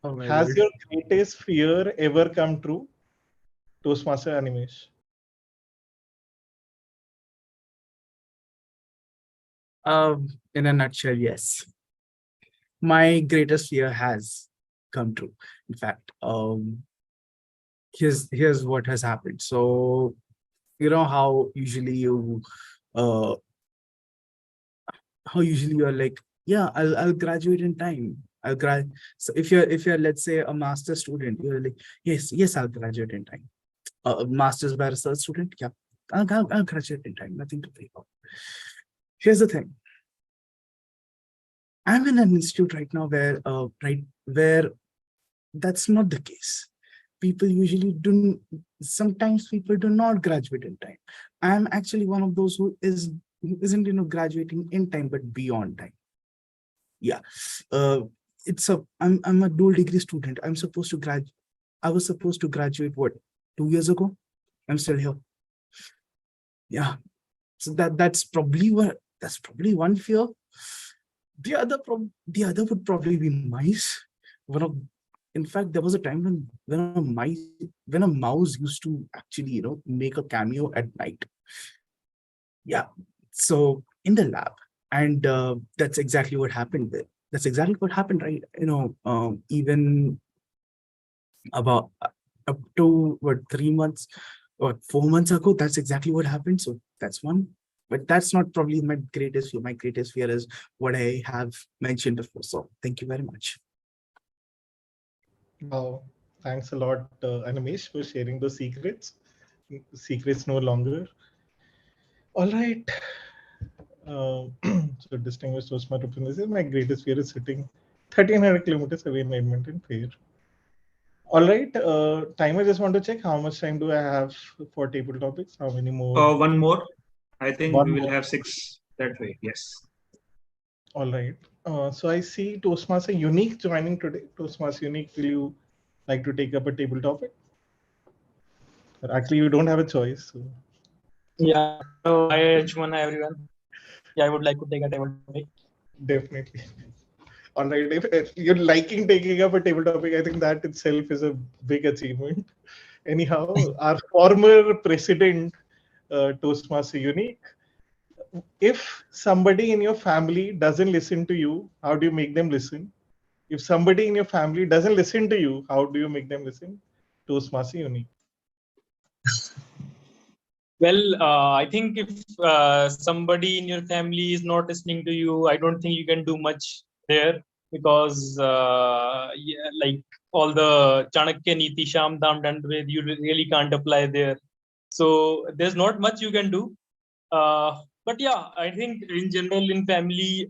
Oh my Has God. your greatest fear ever come true? Toastmaster Animesh. In a nutshell, yes. My greatest fear has come true. In fact, here's what has happened. So, you know how usually uh you're like, yeah, I'll graduate in time. I'll grad. So if you're let's say a master student, you're like, yes, I'll graduate in time. A master's by research student, yeah, I'll graduate in time. Nothing to worry about. Here's the thing. I'm in an institute right now where that's not the case. People usually do. Sometimes people do not graduate in time. I'm actually one of those who isn't graduating in time but beyond time. Yeah. I'm a dual degree student. I was supposed to graduate what, 2 years ago? I'm still here. Yeah. So that's probably one fear. The other would probably be mice. In fact, there was a time when a mouse used to actually, make a cameo at night. Yeah. So in the lab, and that's exactly what happened there. That's exactly what happened, right? Even about up to what, 3 months or 4 months ago, that's exactly what happened. So that's one. But that's not probably my greatest fear. My greatest fear is what I have mentioned before. So thank you very much. Wow. Thanks a lot, Animesh, for sharing those secrets. Secrets no longer. All right. So distinguished Toastmaster Professor, my greatest fear is sitting 1300 kilometers away in Edmonton Fair. All right. Time, I just want to check how much time do I have for table topics? How many more? One more. I think One we will more. have 6 that way. Yes. All right. So I see Toastmaster Unique joining today. Toastmaster Unique, will you like to take up a table topic? Actually, you don't have a choice. So. Yeah. So hi Anshuman, hi everyone. Yeah, I would like to take a table topic. Definitely. All right. If you're liking taking up a table topic, I think that itself is a big achievement. Anyhow, our former president, Toastmaster Unique, if somebody in your family doesn't listen to you, how do you make them listen? If somebody in your family doesn't listen to you, how do you make them listen? Toastmaster Unique. Well, I think if somebody in your family is not listening to you, I don't think you can do much there because, yeah, like all the Chanakya Niti Sham Dam Dandved, you really can't apply there. So there's not much you can do. But yeah, I think in general in family,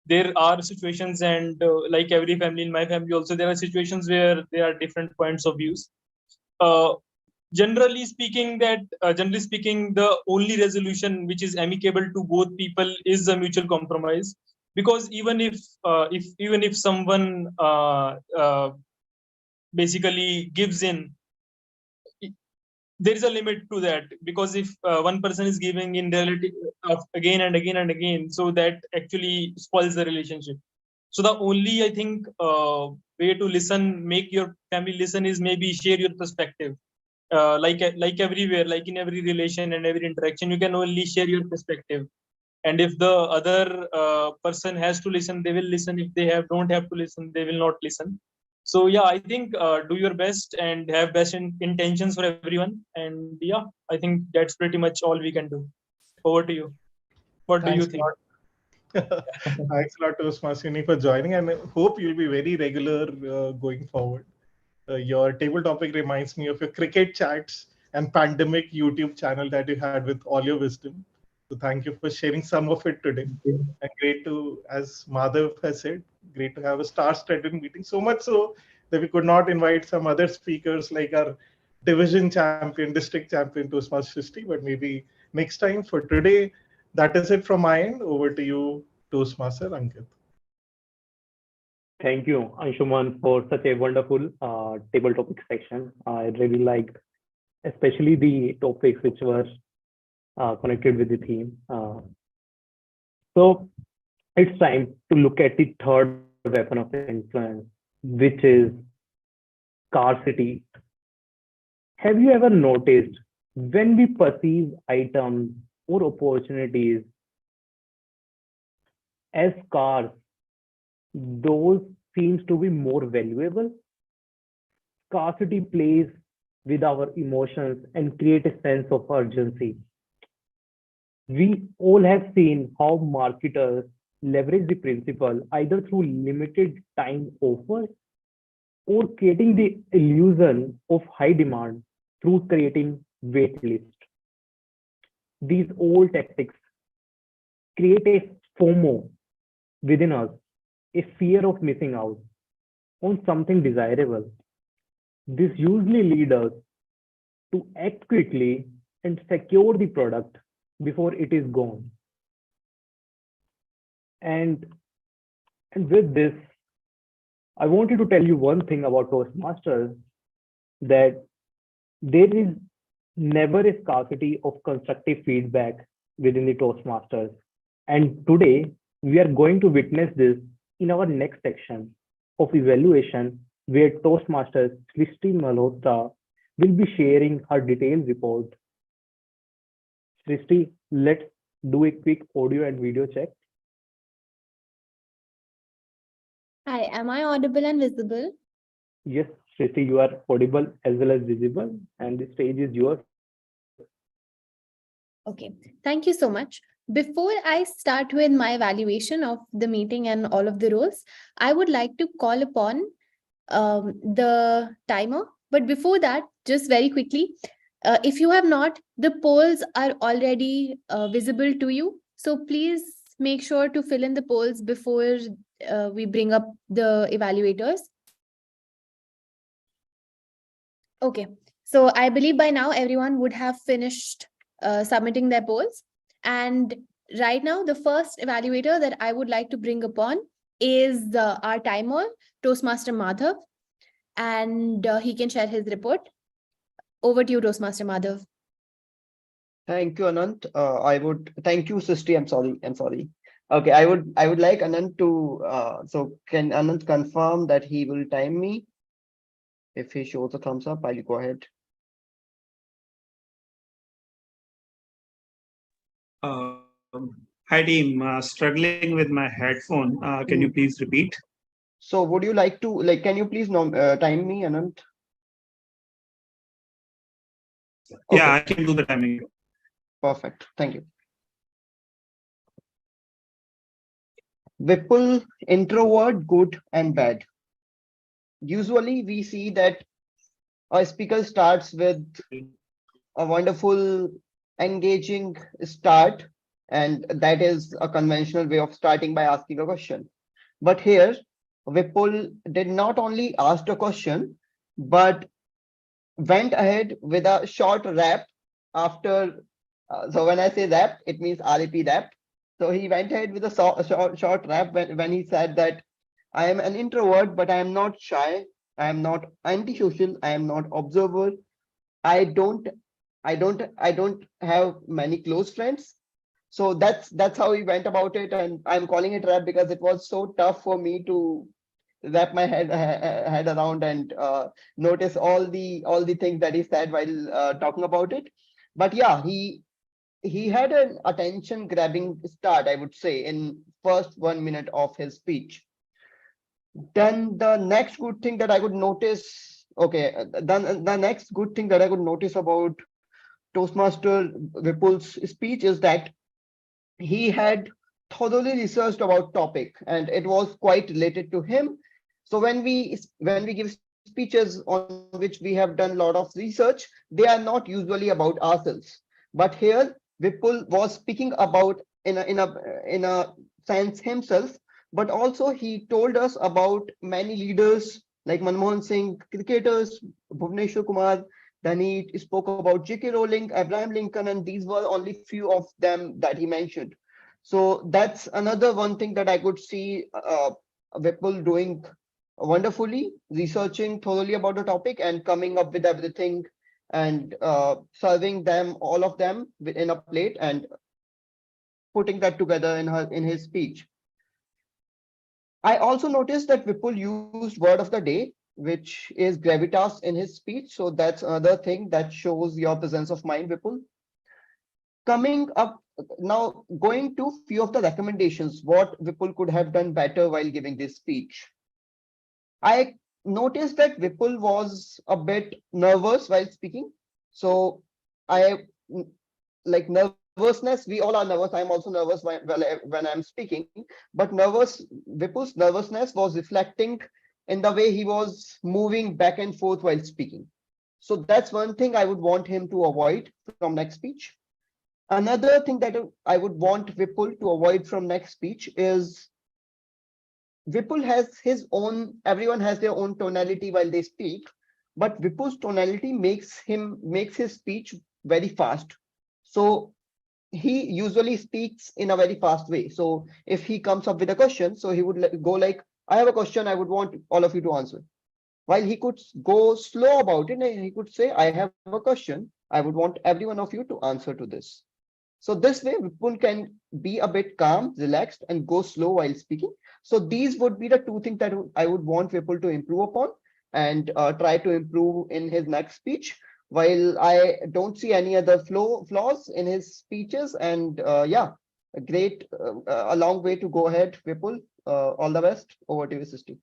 there are situations, and like every family, in my family also, there are situations where there are different points of views. Generally speaking, the only resolution which is amicable to both people is a mutual compromise. Because even if someone basically gives in, there is a limit to that, because if one person is giving in reality again and again and again, so that actually spoils the relationship. So the only, I think, way to listen, make your family listen, is maybe share your perspective. Like everywhere, like in every relation and every interaction, you can only share your perspective. And if the other person has to listen, they will listen. If they don't have to listen, they will not listen. So yeah, I think do your best and have best intentions for everyone. And yeah, I think that's pretty much all we can do. Over to you. What do you think? Thanks a lot, Toastmaster Unique, for joining, and I hope you'll be very regular going forward. Your table topic reminds me of your cricket chats and pandemic YouTube channel that you had with all your wisdom. So thank you for sharing some of it today. And great to, as Madhav has said, great to have a star-studded meeting. So much so that we could not invite some other speakers like our division champion, district champion, Toastmasters history, but maybe next time. For today, that is it from my end. Over to you, Toastmaster Ankit. Thank you, Anshuman, for such a wonderful table topic section. I really liked, especially the topics which were connected with the theme. So it's time to look at the third weapon of influence, which is scarcity. Have you ever noticed when we perceive items or opportunities as scarce, those seems to be more valuable? Scarcity plays with our emotions and create a sense of urgency. We all have seen how marketers leverage the principle either through limited time offers or creating the illusion of high demand through creating wait lists. These old tactics create a FOMO within us, a fear of missing out on something desirable. This usually leads us to act quickly and secure the product before it is gone. And with this, I wanted to tell you one thing about Toastmasters, that there is never a scarcity of constructive feedback within the Toastmasters. And today, we are going to witness this in our next section of evaluation, where Toastmasters Srishti Malhotra will be sharing her detailed report. Srishti, let's do a quick audio and video check. Hi, am I audible and visible? Yes, Srishti, you are audible as well as visible, and the stage is yours. Okay, thank you so much. Before I start with my evaluation of the meeting and all of the roles, I would like to call upon the timer. But before that, just very quickly, if you have not, the polls are already visible to you. So please make sure to fill in the polls before we bring up the evaluators. Okay, so I believe by now everyone would have finished submitting their polls. And right now, the first evaluator that I would like to bring upon is our timer, Toastmaster Madhav, and he can share his report. Over to you, Toastmaster Madhav. Thank you, Anant. Thank you, Srishti. I'm sorry. Okay, I would like Anant to, so can Anant confirm that he will time me? If he shows a thumbs up, I'll go ahead. Hi team, struggling with my headphone. Can you please repeat? So would you like to, can you please time me, Anant? Yeah, I can do the timing. Perfect. Thank you. Vipul, introvert, good and bad. Usually we see that a speaker starts with a wonderful, engaging start, and that is a conventional way of starting by asking a question. But here, Vipul did not only ask a question, but went ahead with a short rap after. So when I say rap, it means RAP rap. So he went ahead with a short rap when he said that I am an introvert, but I am not shy. I am not antisocial. I am not observer. I don't I don't have many close friends. So that's how he went about it, and I'm calling it rap because it was so tough for me to wrap my head around and notice all the things that he said while talking about it. But yeah, he had an attention grabbing start, I would say, in first 1 minute of his speech. Then the next good thing that I could notice, okay, then the next good thing that I could notice about Toastmaster Vipul's speech is that he had thoroughly researched about topic and it was quite related to him. So when we give speeches on which we have done a lot of research, they are not usually about ourselves. But here Vipul was speaking about in a sense himself, but also he told us about many leaders like Manmohan Singh, cricketers, Bhuvneshwar Kumar. Then he spoke about J.K. Rowling, Abraham Lincoln, and these were only few of them that he mentioned. So that's another one thing that I could see Vipul doing wonderfully, researching thoroughly about the topic and coming up with everything and serving them, all of them in a plate and putting that together in his speech. I also noticed that Vipul used word of the day, which is gravitas in his speech. So that's another thing that shows your presence of mind, Vipul. Coming up now, going to few of the recommendations, what Vipul could have done better while giving this speech. I noticed that Vipul was a bit nervous while speaking. So I like nervousness. We all are nervous. I'm also nervous when I'm speaking. But Vipul's nervousness was reflecting in the way he was moving back and forth while speaking. So that's one thing I would want him to avoid from next speech. Another thing that I would want Vipul to avoid from next speech is Vipul has his own, everyone has their own tonality while they speak, but Vipul's tonality makes his speech very fast. So he usually speaks in a very fast way. So if he comes up with a question, so he would go like, I have a question, I would want all of you to answer. While he could go slow about it, and he could say, I have a question, I would want every one of you to answer to this. So this way, Vipul can be a bit calm, relaxed, and go slow while speaking. So these would be the two things that I would want Vipul to improve upon and try to improve in his next speech. While I don't see any other flaws in his speeches, and yeah, a great, a long way to go ahead, Vipul. All the best. Over to you, Sisti.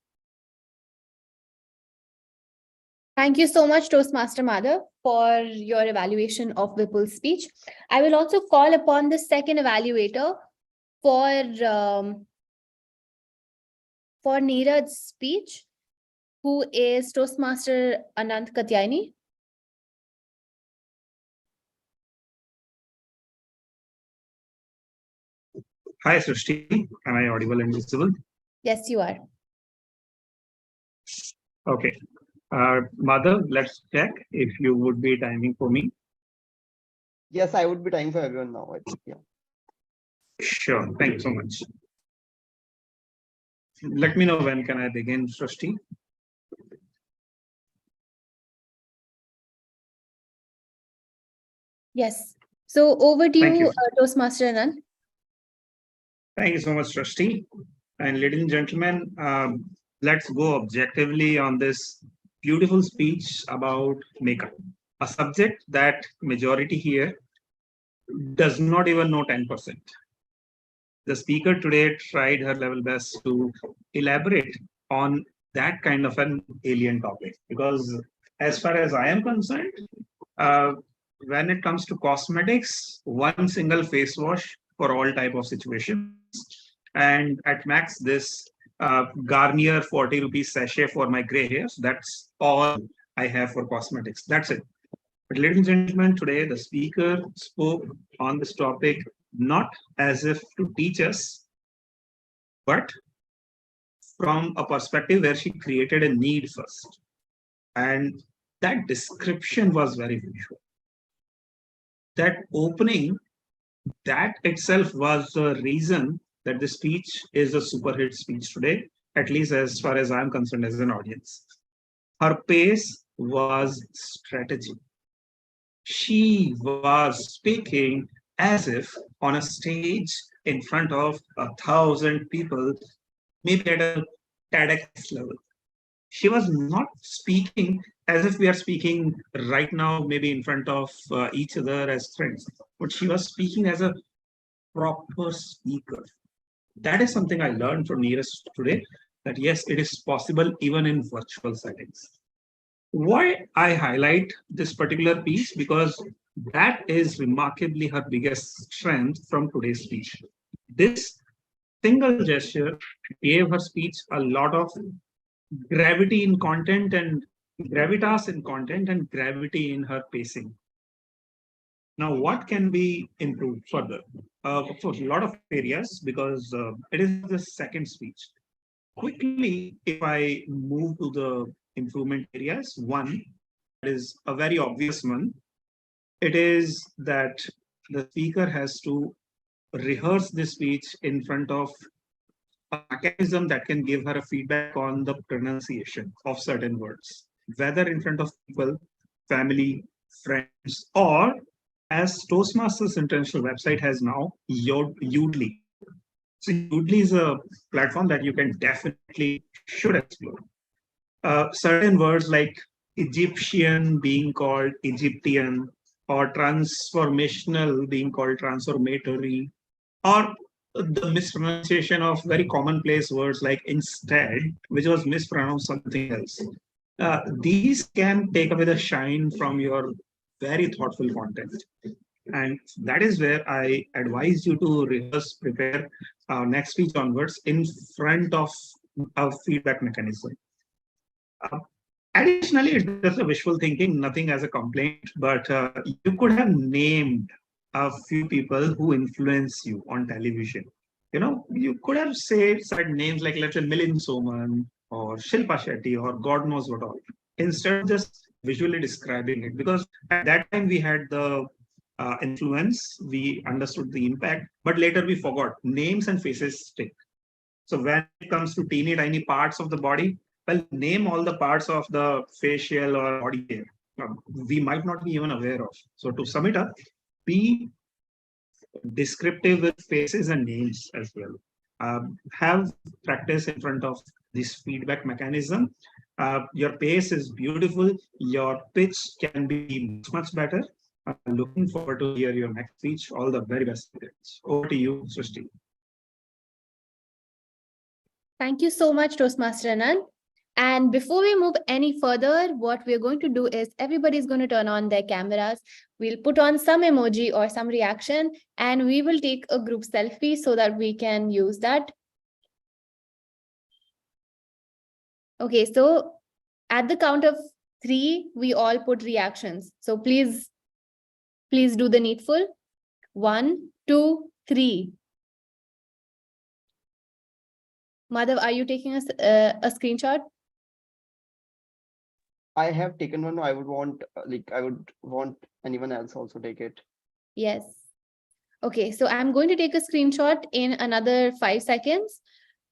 Thank you so much, Toastmaster Madhav, for your evaluation of Vipul's speech. I will also call upon the second evaluator for Neeraj's speech, who is Toastmaster Anant Katyayani. Hi, Srishti. Am I audible and visible? Yes, you are. Okay. Madhav, let's check if you would be timing for me. Yes, I would be timing for everyone now, I think. Yeah. Sure. Thank you so much. Let me know when can I begin, Srishti. Yes. So over to Thank you, you. Toastmaster Anant. Thank you so much, Srishti. And ladies and gentlemen, let's go objectively on this beautiful speech about makeup, a subject that majority here does not even know 10%. The speaker today tried her level best to elaborate on that kind of an alien topic, because as far as I am concerned, when it comes to cosmetics, one single face wash for all type of situations, and at max this Garnier 40 rupees sachet for my gray hairs. That's all I have for cosmetics. That's it. But ladies and gentlemen, today the speaker spoke on this topic not as if to teach us, but from a perspective where she created a need first. And that description was very visual. That opening, that itself was the reason that the speech is a super hit speech today, at least as far as I'm concerned as an audience. Her pace was strategy. She was speaking as if on a stage in front of 1,000 people, maybe at a TEDx level. She was not speaking as if we are speaking right now, maybe in front of each other as friends, but she was speaking as a proper speaker. That is something I learned from Neeraj today, that yes, it is possible even in virtual settings. Why I highlight this particular piece? Because that is remarkably her biggest strength from today's speech. This single gesture gave her speech a lot of gravity in content and gravitas in content and gravity in her pacing. Now, what can be improved further? Of course, a lot of areas, because it is the second speech. Quickly, if I move to the improvement areas, one is a very obvious one. It is that the speaker has to rehearse the speech in front of a mechanism that can give her a feedback on the pronunciation of certain words, whether in front of people, family, friends, or as Toastmasters International website has now, Udly. So Udly is a platform that you can definitely should explore. Certain words like Egyptian being called Egyptian, or transformational being called transformatory, or the mispronunciation of very commonplace words like instead, which was mispronounced something else. These can take away the shine from your very thoughtful content. And that is where I advise you to rehearse, prepare next speech onwards in front of a feedback mechanism. Additionally, it's just a wishful thinking, nothing as a complaint, but you could have named a few people who influence you on television. You know, you could have said names like, let's say, Milind Soman or Shilpa Shetty or God knows what all, instead of just visually describing it. Because at that time we had the influence, we understood the impact, but later we forgot. Names and faces stick. So when it comes to teeny tiny parts of the body, well, name all the parts of the facial or body hair. We might not be even aware of. So to sum it up, be descriptive with faces and names as well. Have practice in front of this feedback mechanism. Your pace is beautiful. Your pitch can be much better. Looking forward to hear your next speech. All the very best. Over to you, Srishti. Thank you so much, Toastmaster Anand. And before we move any further, what we're going to do is everybody's going to turn on their cameras. We'll put on some emoji or some reaction, and we will take a group selfie so that we can use that. Okay, so at the count of 3, we all put reactions. So please do the needful. 1, 2, 3. Madhav, are you taking a screenshot? I have taken one. I would want anyone else also take it. Yes. Okay, so I'm going to take a screenshot in another 5 seconds.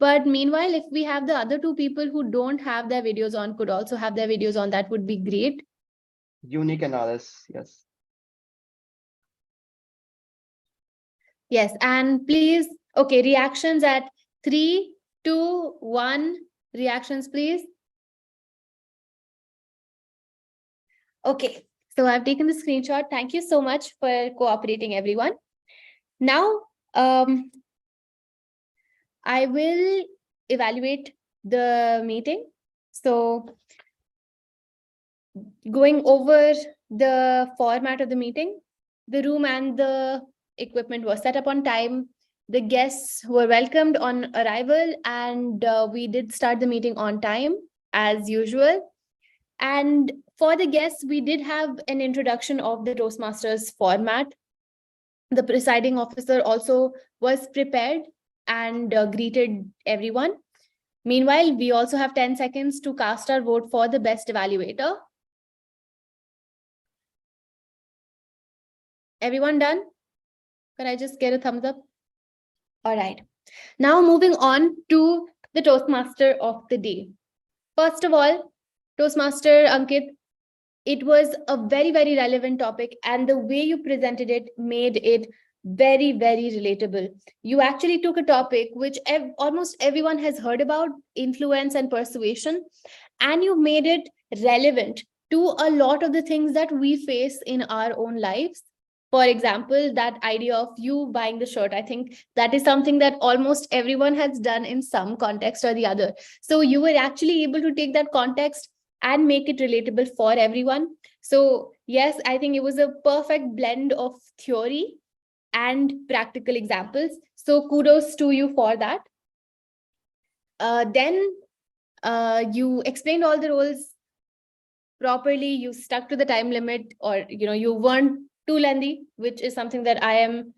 But meanwhile, if we have the other 2 people who don't have their videos on, could also have their videos on, that would be great. Unique and Alice, yes. Yes, and please, okay, reactions at 3, 2, 1. Reactions, please. Okay, so I've taken the screenshot. Thank you so much for cooperating, everyone. Now, I will evaluate the meeting. So going over the format of the meeting, the room and the equipment was set up on time. The guests were welcomed on arrival, and we did start the meeting on time as usual. And for the guests, we did have an introduction of the Toastmasters format. The presiding officer also was prepared and greeted everyone. Meanwhile, we also have 10 seconds to cast our vote for the best evaluator. Everyone done? Can I just get a thumbs up? All right. Now moving on to the Toastmaster of the day. First of all, Toastmaster Ankit, it was a very, very relevant topic, and the way you presented it made it very, very relatable. You actually took a topic which almost everyone has heard about, influence and persuasion, and you made it relevant to a lot of the things that we face in our own lives. For example, that idea of you buying the shirt, I think that is something that almost everyone has done in some context or the other. So you were actually able to take that context and make it relatable for everyone. So yes, I think it was a perfect blend of theory and practical examples. So kudos to you for that. Then you explained all the roles properly. You stuck to the time limit, or you weren't too lengthy, which is something that I am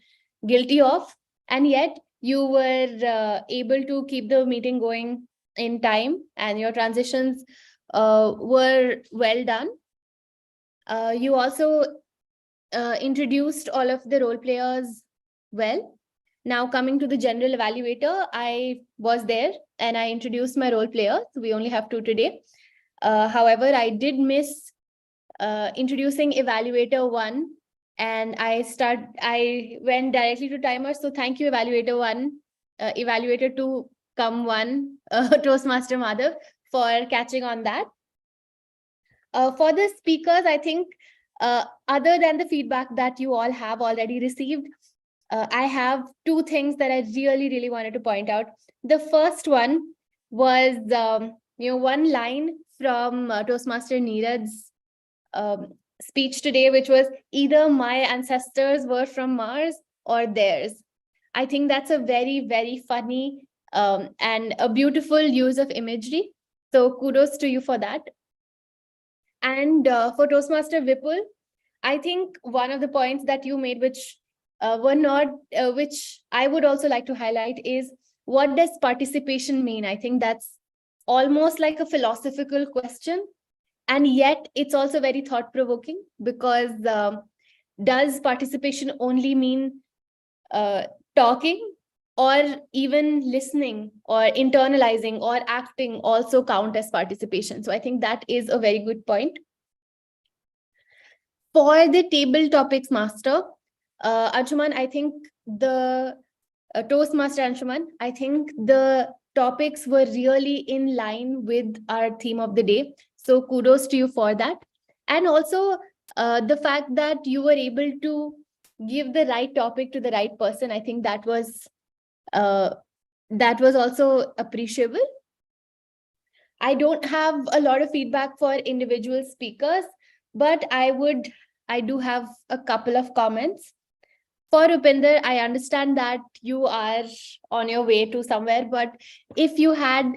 guilty of. And yet you were able to keep the meeting going in time, and your transitions were well done. You also introduced all of the role players well. Now coming to the general evaluator, I was there and I introduced my role players. We only have 2 today. However, I did miss introducing evaluator 1, and I went directly to timer. So thank you, evaluator 1, evaluator 2, come 1, Toastmaster Madhav, for catching on that. For the speakers, I think other than the feedback that you all have already received, I have 2 things that I really, really wanted to point out. The first one was, one line from Toastmaster Neeraj's speech today, which was either my ancestors were from Mars or theirs. I think that's a very, very funny and a beautiful use of imagery. So kudos to you for that. And for Toastmaster Vipul, I think one of the points that you made, which which I would also like to highlight, is what does participation mean? I think that's almost like a philosophical question, and yet it's also very thought-provoking, because does participation only mean talking, or even listening or internalizing or acting also count as participation. So I think that is a very good point. For the table topics master, Anshuman, I think the Toastmaster Anshuman, I think the topics were really in line with our theme of the day. So kudos to you for that. And also the fact that you were able to give the right topic to the right person, I think that was also appreciable. I don't have a lot of feedback for individual speakers, but I do have a couple of comments. For Upinder, I understand that you are on your way to somewhere, but if you had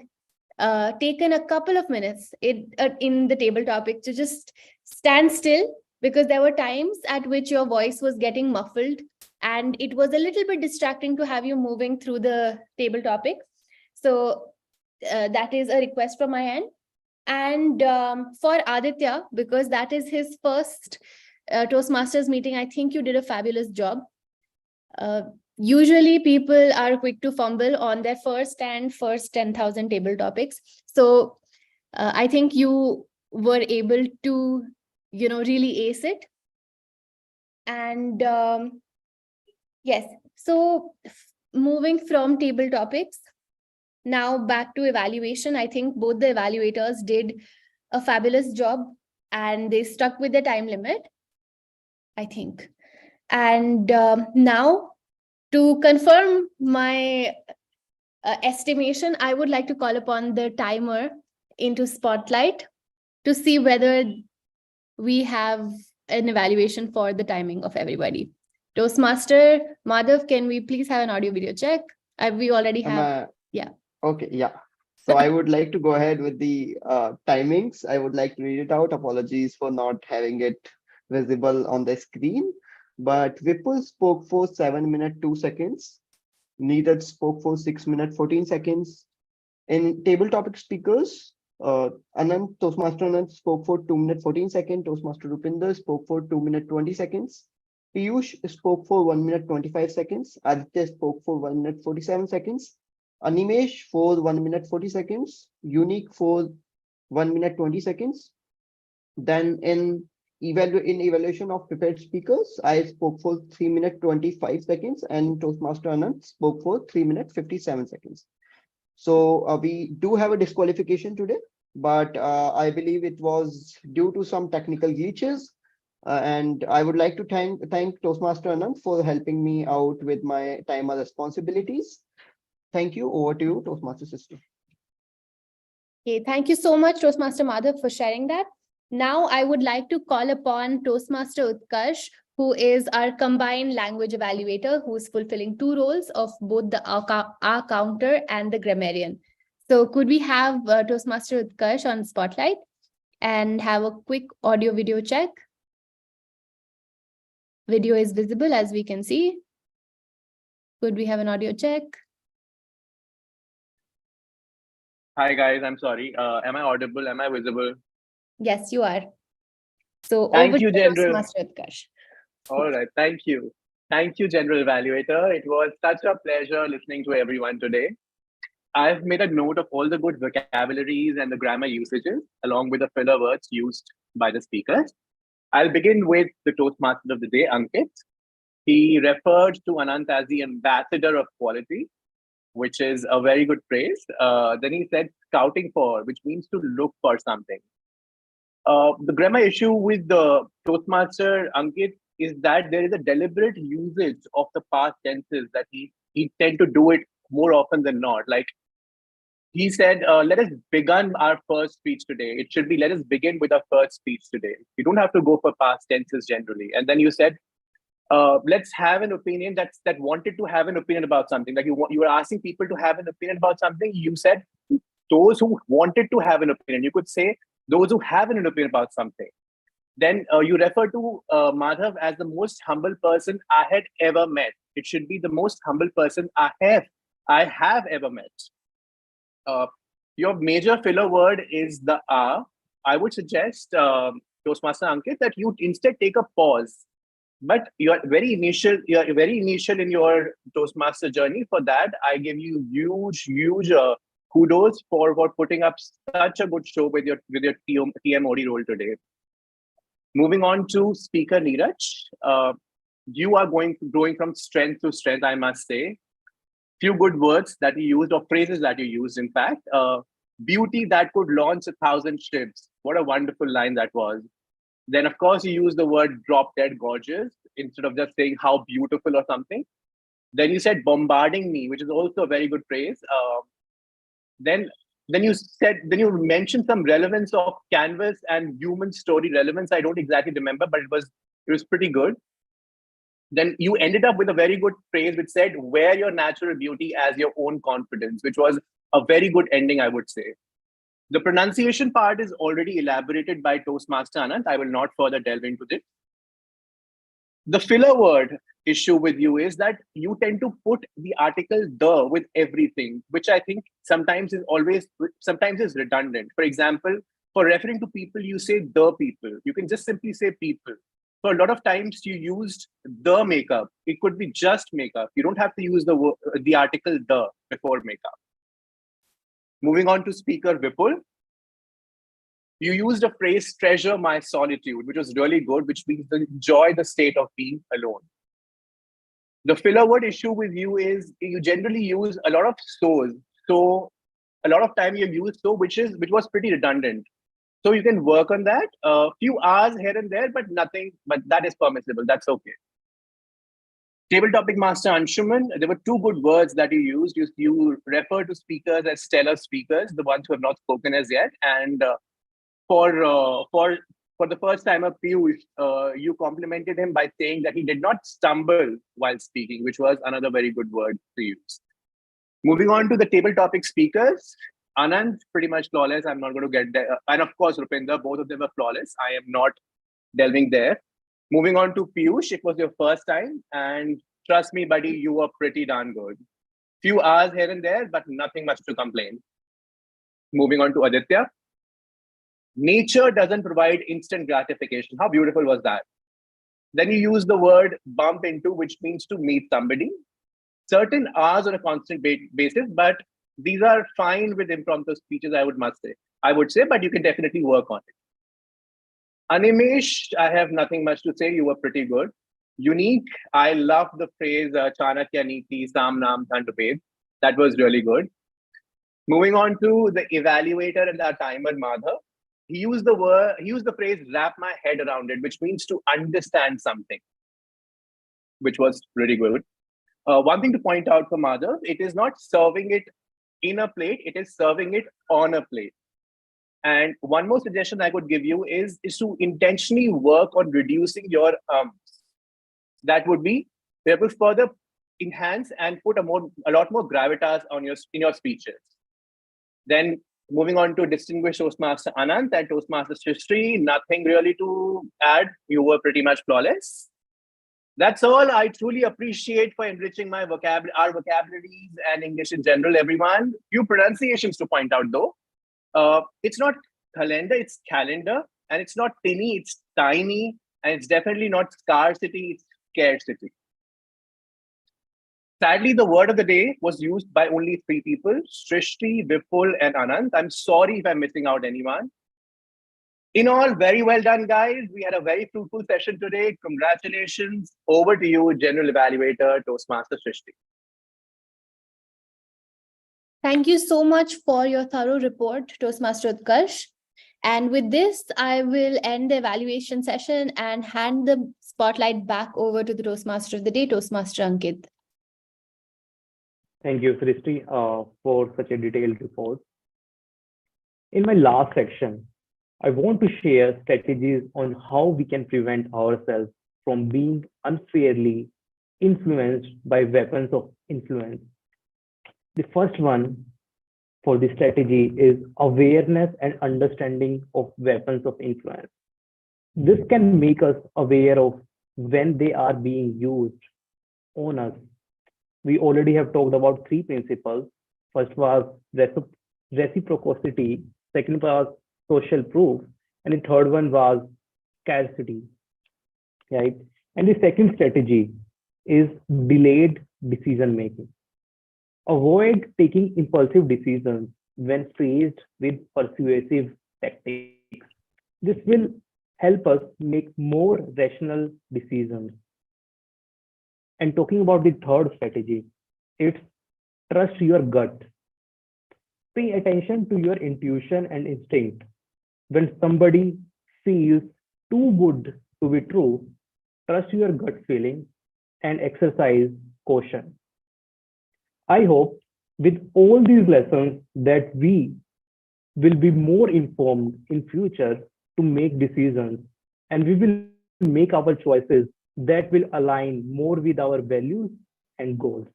taken a couple of minutes in the table topic to just stand still, because there were times at which your voice was getting muffled and it was a little bit distracting to have you moving through the table topic. So that is a request from my end. And for Aditya, because that is his first Toastmasters meeting, I think you did a fabulous job. Usually people are quick to fumble on their first 10,000 table topics. So I think you were able to, really ace it. And yes, so moving from table topics, now back to evaluation. I think both the evaluators did a fabulous job and they stuck with the time limit, I think. And now to confirm my estimation, I would like to call upon the timer into Spotlight to see whether we have an evaluation for the timing of everybody. Toastmaster Madhav, can we please have an audio video check? We already have. Yeah. Okay, yeah. So I would like to go ahead with the timings. I would like to read it out. Apologies for not having it visible on the screen. But Vipul spoke for 7 minutes 2 seconds. Neeraj spoke for 6 minutes 14 seconds. In table topic speakers, Anand, Toastmaster Anand spoke for 2 minutes 14 seconds. Toastmaster Rupinder spoke for 2 minutes 20 seconds. Piyush spoke for 1 minute 25 seconds. Aditya spoke for 1 minute 47 seconds. Animesh for 1 minute 40 seconds. Unique for 1 minute 20 seconds. Then in evaluation of prepared speakers, I spoke for 3 minutes 25 seconds and Toastmaster Anand spoke for 3 minutes 57 seconds. So we do have a disqualification today, but I believe it was due to some technical glitches. And I would like to thank Toastmaster Anand for helping me out with my timer responsibilities. Thank you. Over to you, Toastmaster sister. Okay, thank you so much, Toastmaster Madhav, for sharing that. Now I would like to call upon Toastmaster Utkarsh, who is our combined language evaluator, who is fulfilling two roles of both the R counter and the grammarian. So could we have Toastmaster Utkarsh on Spotlight and have a quick audio video check? Video is visible, as we can see. Could we have an audio check? Hi guys, I'm sorry. Am I audible? Am I visible? Yes, you are. So Thank over you, to General. Toastmaster Utkarsh. All right, thank you. Thank you, General Evaluator. It was such a pleasure listening to everyone today. I've made a note of all the good vocabularies and the grammar usages, along with the filler words used by the speakers. I'll begin with the Toastmaster of the day, Ankit. He referred to Anant as the ambassador of quality, which is a very good praise. Then he said scouting for, which means to look for something. The grammar issue with the Toastmaster, Ankit, is that there is a deliberate usage of the past tenses that he tend to do it more often than not. Like he said, let us begin our first speech today. It should be, let us begin with our first speech today. You don't have to go for past tenses generally. And then you said, let's have an opinion that wanted to have an opinion about something. Like you were asking people to have an opinion about something. You said those who wanted to have an opinion. You could say those who have an opinion about something. Then you refer to Madhav as the most humble person I had ever met. It should be the most humble person I have ever met. Your major filler word is the "are." I would suggest, Toastmaster Ankit, that you instead take a pause But you're very initial in your Toastmaster journey. For that, I give you huge kudos for putting up such a good show with your TMOD role today. Moving on to Speaker Neeraj, you are growing from strength to strength, I must say. Few good words that you used, or phrases that you used, in fact. Beauty that could launch 1,000 ships. What a wonderful line that was. Then, of course, you use the word drop dead gorgeous instead of just saying how beautiful or something. Then you said bombarding me, which is also a very good phrase. Then you mentioned some relevance of canvas and human story relevance. I don't exactly remember, but it was pretty good. Then you ended up with a very good phrase which said, wear your natural beauty as your own confidence, which was a very good ending, I would say. The pronunciation part is already elaborated by Toastmaster Anand. I will not further delve into this. The filler word issue with you is that you tend to put the article the with everything, which I think sometimes is redundant. For example, for referring to people, you say the people. You can just simply say people. So a lot of times you used the makeup. It could be just makeup. You don't have to use the article the before makeup. Moving on to Speaker Vipul. You used a phrase, treasure my solitude, which was really good, which means enjoy the state of being alone. The filler word issue with you is you generally use a lot of so's. So a lot of time you use so, which was pretty redundant. So you can work on that. A few hours here and there, but that is permissible. That's okay. Table topic master Anshuman, there were two good words that you used. You refer to speakers as stellar speakers, the ones who have not spoken as yet. And for the first time of Piyush, you complimented him by saying that he did not stumble while speaking, which was another very good word to use. Moving on to the table topic speakers, Anand, pretty much flawless. I'm not going to get there. And of course, Rupinder, both of them were flawless. I am not delving there. Moving on to Piyush, it was your first time. And trust me, buddy, you were pretty darn good. Few hours here and there, but nothing much to complain. Moving on to Aditya. Nature doesn't provide instant gratification. How beautiful was that? Then you use the word bump into, which means to meet somebody. Certain hours on a constant basis, but these are fine with impromptu speeches, I would say, but you can definitely work on it. Animesh, I have nothing much to say. You were pretty good. Unique, I love the phrase Chanakya Niti Sam Nam Tanduped. That was really good. Moving on to the evaluator and the timer Madhav. He used the phrase wrap my head around it, which means to understand something, which was really good. One thing to point out for Madhav, it is not serving it in a plate, it is serving it on a plate. And one more suggestion I could give you is to intentionally work on reducing your that would be able to further enhance and put a lot more gravitas in your speeches. Then moving on to distinguished Toastmaster Anand and Toastmasters history, nothing really to add. You were pretty much flawless. That's all. I truly appreciate for enriching our vocabularies and English in general, everyone. Few pronunciations to point out though. It's not calendar, it's calendar, and it's not tinny, it's tiny, and it's definitely not scarcity, it's scarcity. Sadly, the word of the day was used by only 3 people, Srishti, Vipul, and Anand. I'm sorry if I'm missing out anyone. In all, very well done, guys. We had a very fruitful session today. Congratulations. Over to you, General Evaluator, Toastmaster Srishti. Thank you so much for your thorough report, Toastmaster Utkarsh. And with this, I will end the evaluation session and hand the spotlight back over to the Toastmaster of the day, Toastmaster Ankit. Thank you, Srishti, for such a detailed report. In my last section, I want to share strategies on how we can prevent ourselves from being unfairly influenced by weapons of influence. The first one for the strategy is awareness and understanding of weapons of influence. This can make us aware of when they are being used on us. We already have talked about 3 principles. First was reciprocity, second was social proof, and the third one was scarcity, right? And the second strategy is delayed decision making. Avoid taking impulsive decisions when faced with persuasive tactics. This will help us make more rational decisions. And talking about the third strategy, it's trust your gut. Pay attention to your intuition and instinct. When somebody feels too good to be true, trust your gut feeling and exercise caution. I hope with all these lessons that we will be more informed in future to make decisions, and we will make our choices that will align more with our values and goals.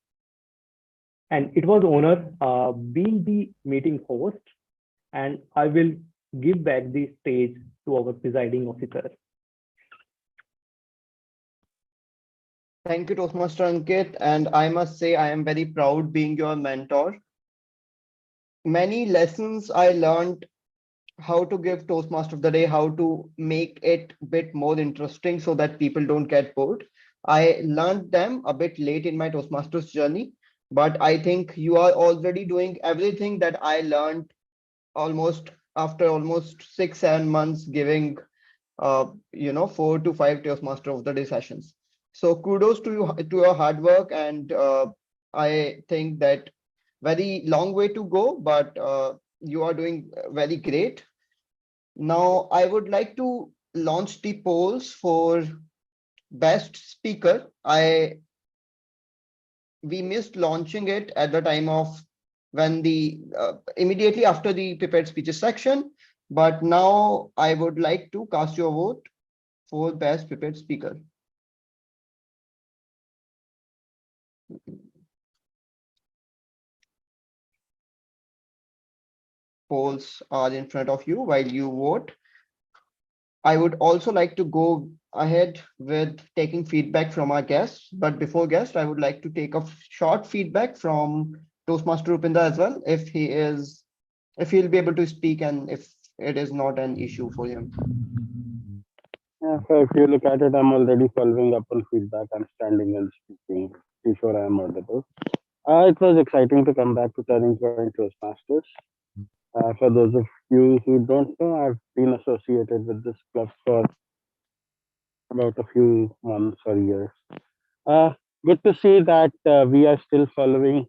And it was honor being the meeting host, and I will give back the stage to our presiding officer. Thank you, Toastmaster Ankit. And I must say, I am very proud being your mentor. Many lessons I learned how to give Toastmaster of the day, how to make it a bit more interesting so that people don't get bored. I learned them a bit late in my Toastmasters journey, but I think you are already doing everything that I learned almost after almost 6-7 months giving 4 to 5 Toastmaster of the day sessions. So kudos to you, to your hard work, and I think that very long way to go, but you are doing very great. Now I would like to launch the polls for best speaker. We missed launching it at the time of when the immediately after the prepared speeches section, but now I would like to cast your vote for best prepared speaker. Polls are in front of you while you vote. I would also like to go ahead with taking feedback from our guests, but before guests, I would like to take a short feedback from Toastmaster Rupinder as well, if he'll be able to speak and if it is not an issue for him. Yeah, so if you look at it, I'm already following up on feedback. I'm standing and speaking. Be sure I'm audible. It was exciting to come back to Turning Point Toastmasters. For those of you who don't know, I've been associated with this club for about a few months or years. Good to see that we are still following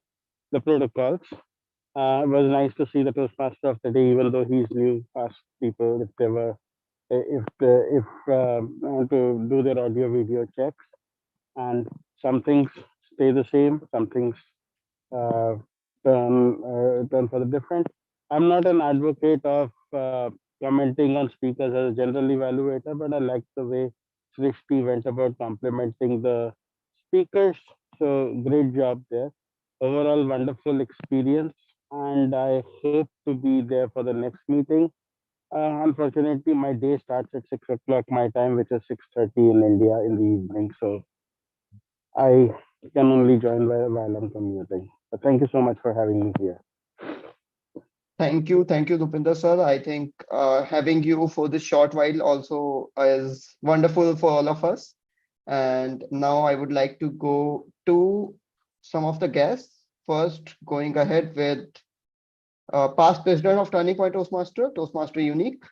the protocols. It was nice to see the Toastmaster of the day, even though he's new, ask people if they were if to do their audio video checks, and some things stay the same, some things uh, turn for the different. I'm not an advocate of commenting on speakers as a general evaluator, but I like the way Srishti went about complimenting the speakers. So great job there. Overall, wonderful experience, and I hope to be there for the next meeting. Unfortunately, my day starts at 6 o'clock my time, which is 6:30 in India in the evening. So I can only join while I'm commuting. But thank you so much for having me here. Thank you, Rupinder sir. I think having you for this short while also is wonderful for all of us. And now I would like to go to some of the guests. First, going ahead with past president of Turning Point Toastmaster Unique.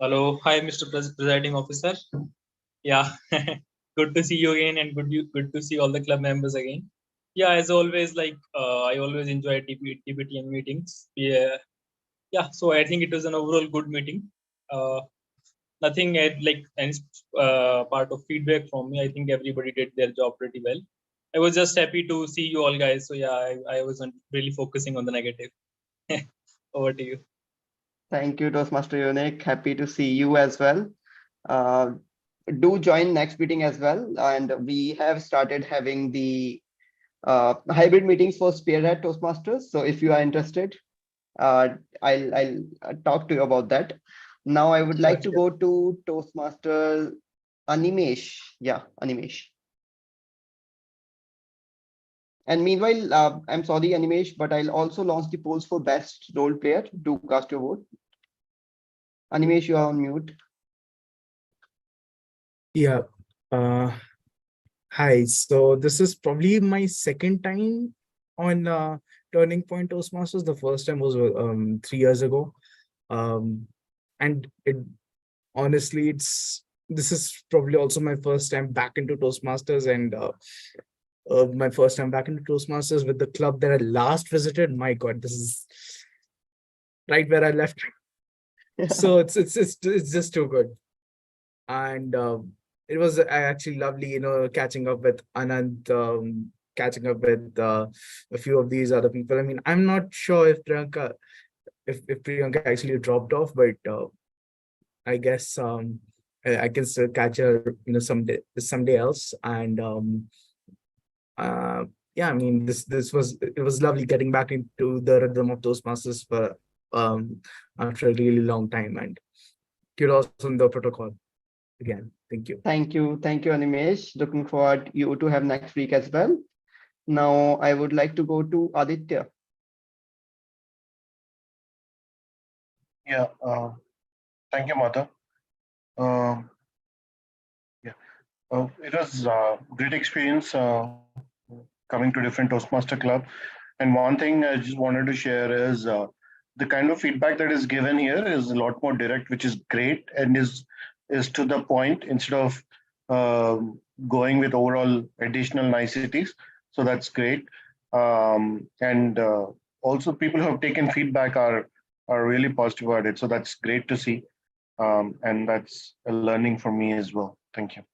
Hello, hi, Mr. Presiding Officer. Yeah, good to see you again, and good to see all the club members again. Yeah, as always, like I always enjoy TPTM meetings. Yeah, So I think it was an overall good meeting. Nothing like any part of feedback from me. I think everybody did their job pretty well. I was just happy to see you all guys. So yeah, I wasn't really focusing on the negative. Over to you. Thank you, Toastmaster Unique. Happy to see you as well. Do join next meeting as well. And we have started having the hybrid meetings for Spearhead Toastmasters. So if you are interested, I'll talk to you about that. Now I would like to go to Toastmaster Animesh. Yeah, Animesh. And meanwhile, I'm sorry, Animesh, but I'll also launch the polls for best role player. Do cast your vote. Animesh, you are on mute. Yeah. Hi. So this is probably my second time on Turning Point Toastmasters. The first time was 3 years ago. And it honestly, this is probably also my first time back into Toastmasters, and my first time back into Toastmasters with the club that I last visited. My God, this is right where I left. So it's just too good. And it was actually lovely, catching up with Anand, catching up with a few of these other people. I mean, I'm not sure if Priyanka actually dropped off, but I guess I can still catch her, someday else. And yeah, I mean, it was lovely getting back into the rhythm of those masters for after a really long time. And kudos on the protocol again. Thank you. Thank you, Animesh. Looking forward you to have next week as well. Now I would like to go to Aditya. Yeah, thank you, Mata. Yeah, it was a great experience coming to different Toastmaster club. And one thing I just wanted to share is the kind of feedback that is given here is a lot more direct, which is great and is to the point instead of going with overall additional niceties. So that's great. And also people who have taken feedback are really positive about it. So that's great to see. And that's a learning for me as well. Thank you.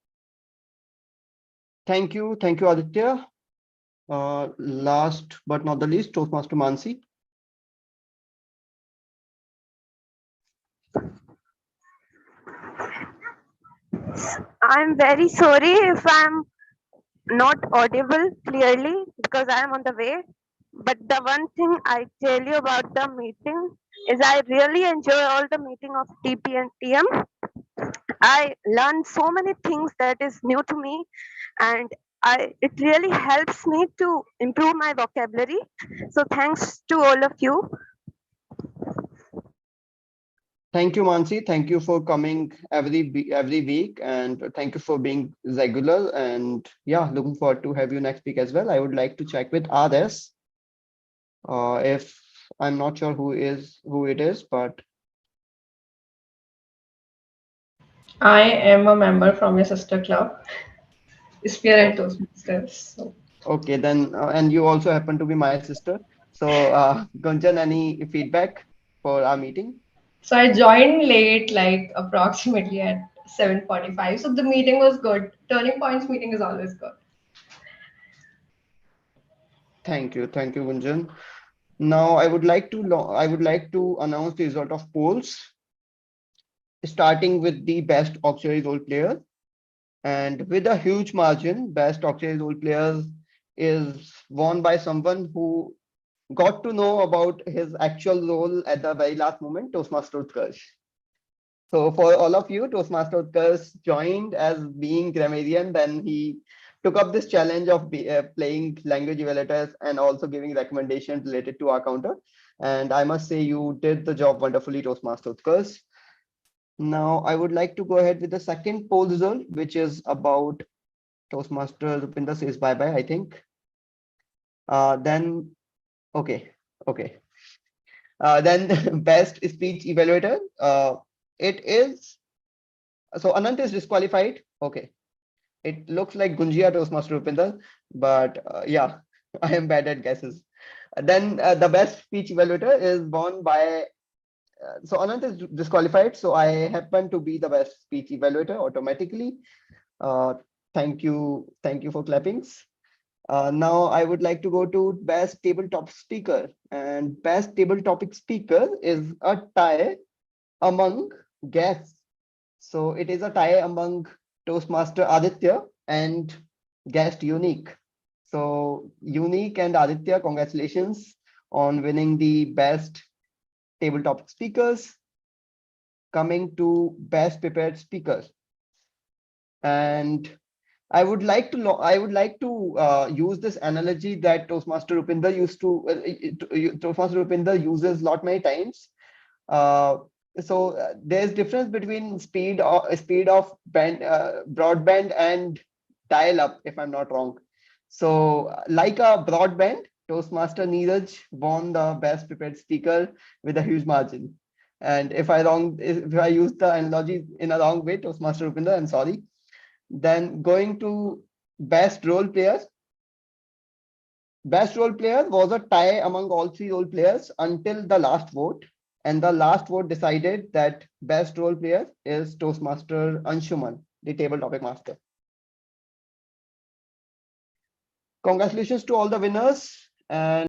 Thank you, Aditya. Last but not the least, Toastmaster Mansi. I'm very sorry if I'm not audible clearly because I am on the way. But the one thing I tell you about the meeting is I really enjoy all the meeting of TP and TM. I learn so many things that is new to me, and it really helps me to improve my vocabulary. So thanks to all of you. Thank you, Mansi. Thank you for coming every week, and thank you for being regular. And yeah, looking forward to have you next week as well. I would like to check with Ades. If I'm not sure who it is, but I am a member from your sister club, Spear and Toastmasters. So. Okay, then, and you also happen to be my sister. So, Gunjan, any feedback for our meeting? So I joined late, like approximately at 7:45. So the meeting was good. Turning Points meeting is always good. Thank you, Gunjan. Now, I would like to announce the result of polls, starting with the best auxiliary role player. And with a huge margin, best auxiliary role player is won by someone who got to know about his actual role at the very last moment, Toastmaster Utkarsh. So for all of you, Toastmaster Utkarsh joined as being grammarian, then he took up this challenge of playing language evaluators and also giving recommendations related to our counter. And I must say you did the job wonderfully, Toastmaster Utkarsh. Now I would like to go ahead with the second poll result, which is about Toastmaster Rupinder says bye-bye, I think. Then, okay. Then best speech evaluator. It is, so Anant is disqualified. Okay. It looks like Gunjia Toastmaster Rupinder, but yeah, I am bad at guesses. Then the best speech evaluator is won by, so Anant is disqualified, so I happen to be the best speech evaluator automatically. Uh, thank you for clappings. Now I would like to go to best tabletop speaker, and best table topic speaker is a tie among guests. So it is a tie among Toastmaster Aditya and guest Unique. So Unique and Aditya, congratulations on winning the best table topic speakers. Coming to best prepared speakers, and I would like to use this analogy that Toastmaster Rupinder Toastmaster Rupinder uses lot many times. so there's difference between speed of broadband and dial-up, if I'm not wrong. So like a broadband, Toastmaster Neeraj won the best prepared speaker with a huge margin. And if I use the analogy in a wrong way, Toastmaster Rupinder, I'm sorry. Then going to best role players. Best role player was a tie among all three role players until the last vote. And the last vote decided that best role player is Toastmaster Anshuman, the table topic master. Congratulations to all the winners. And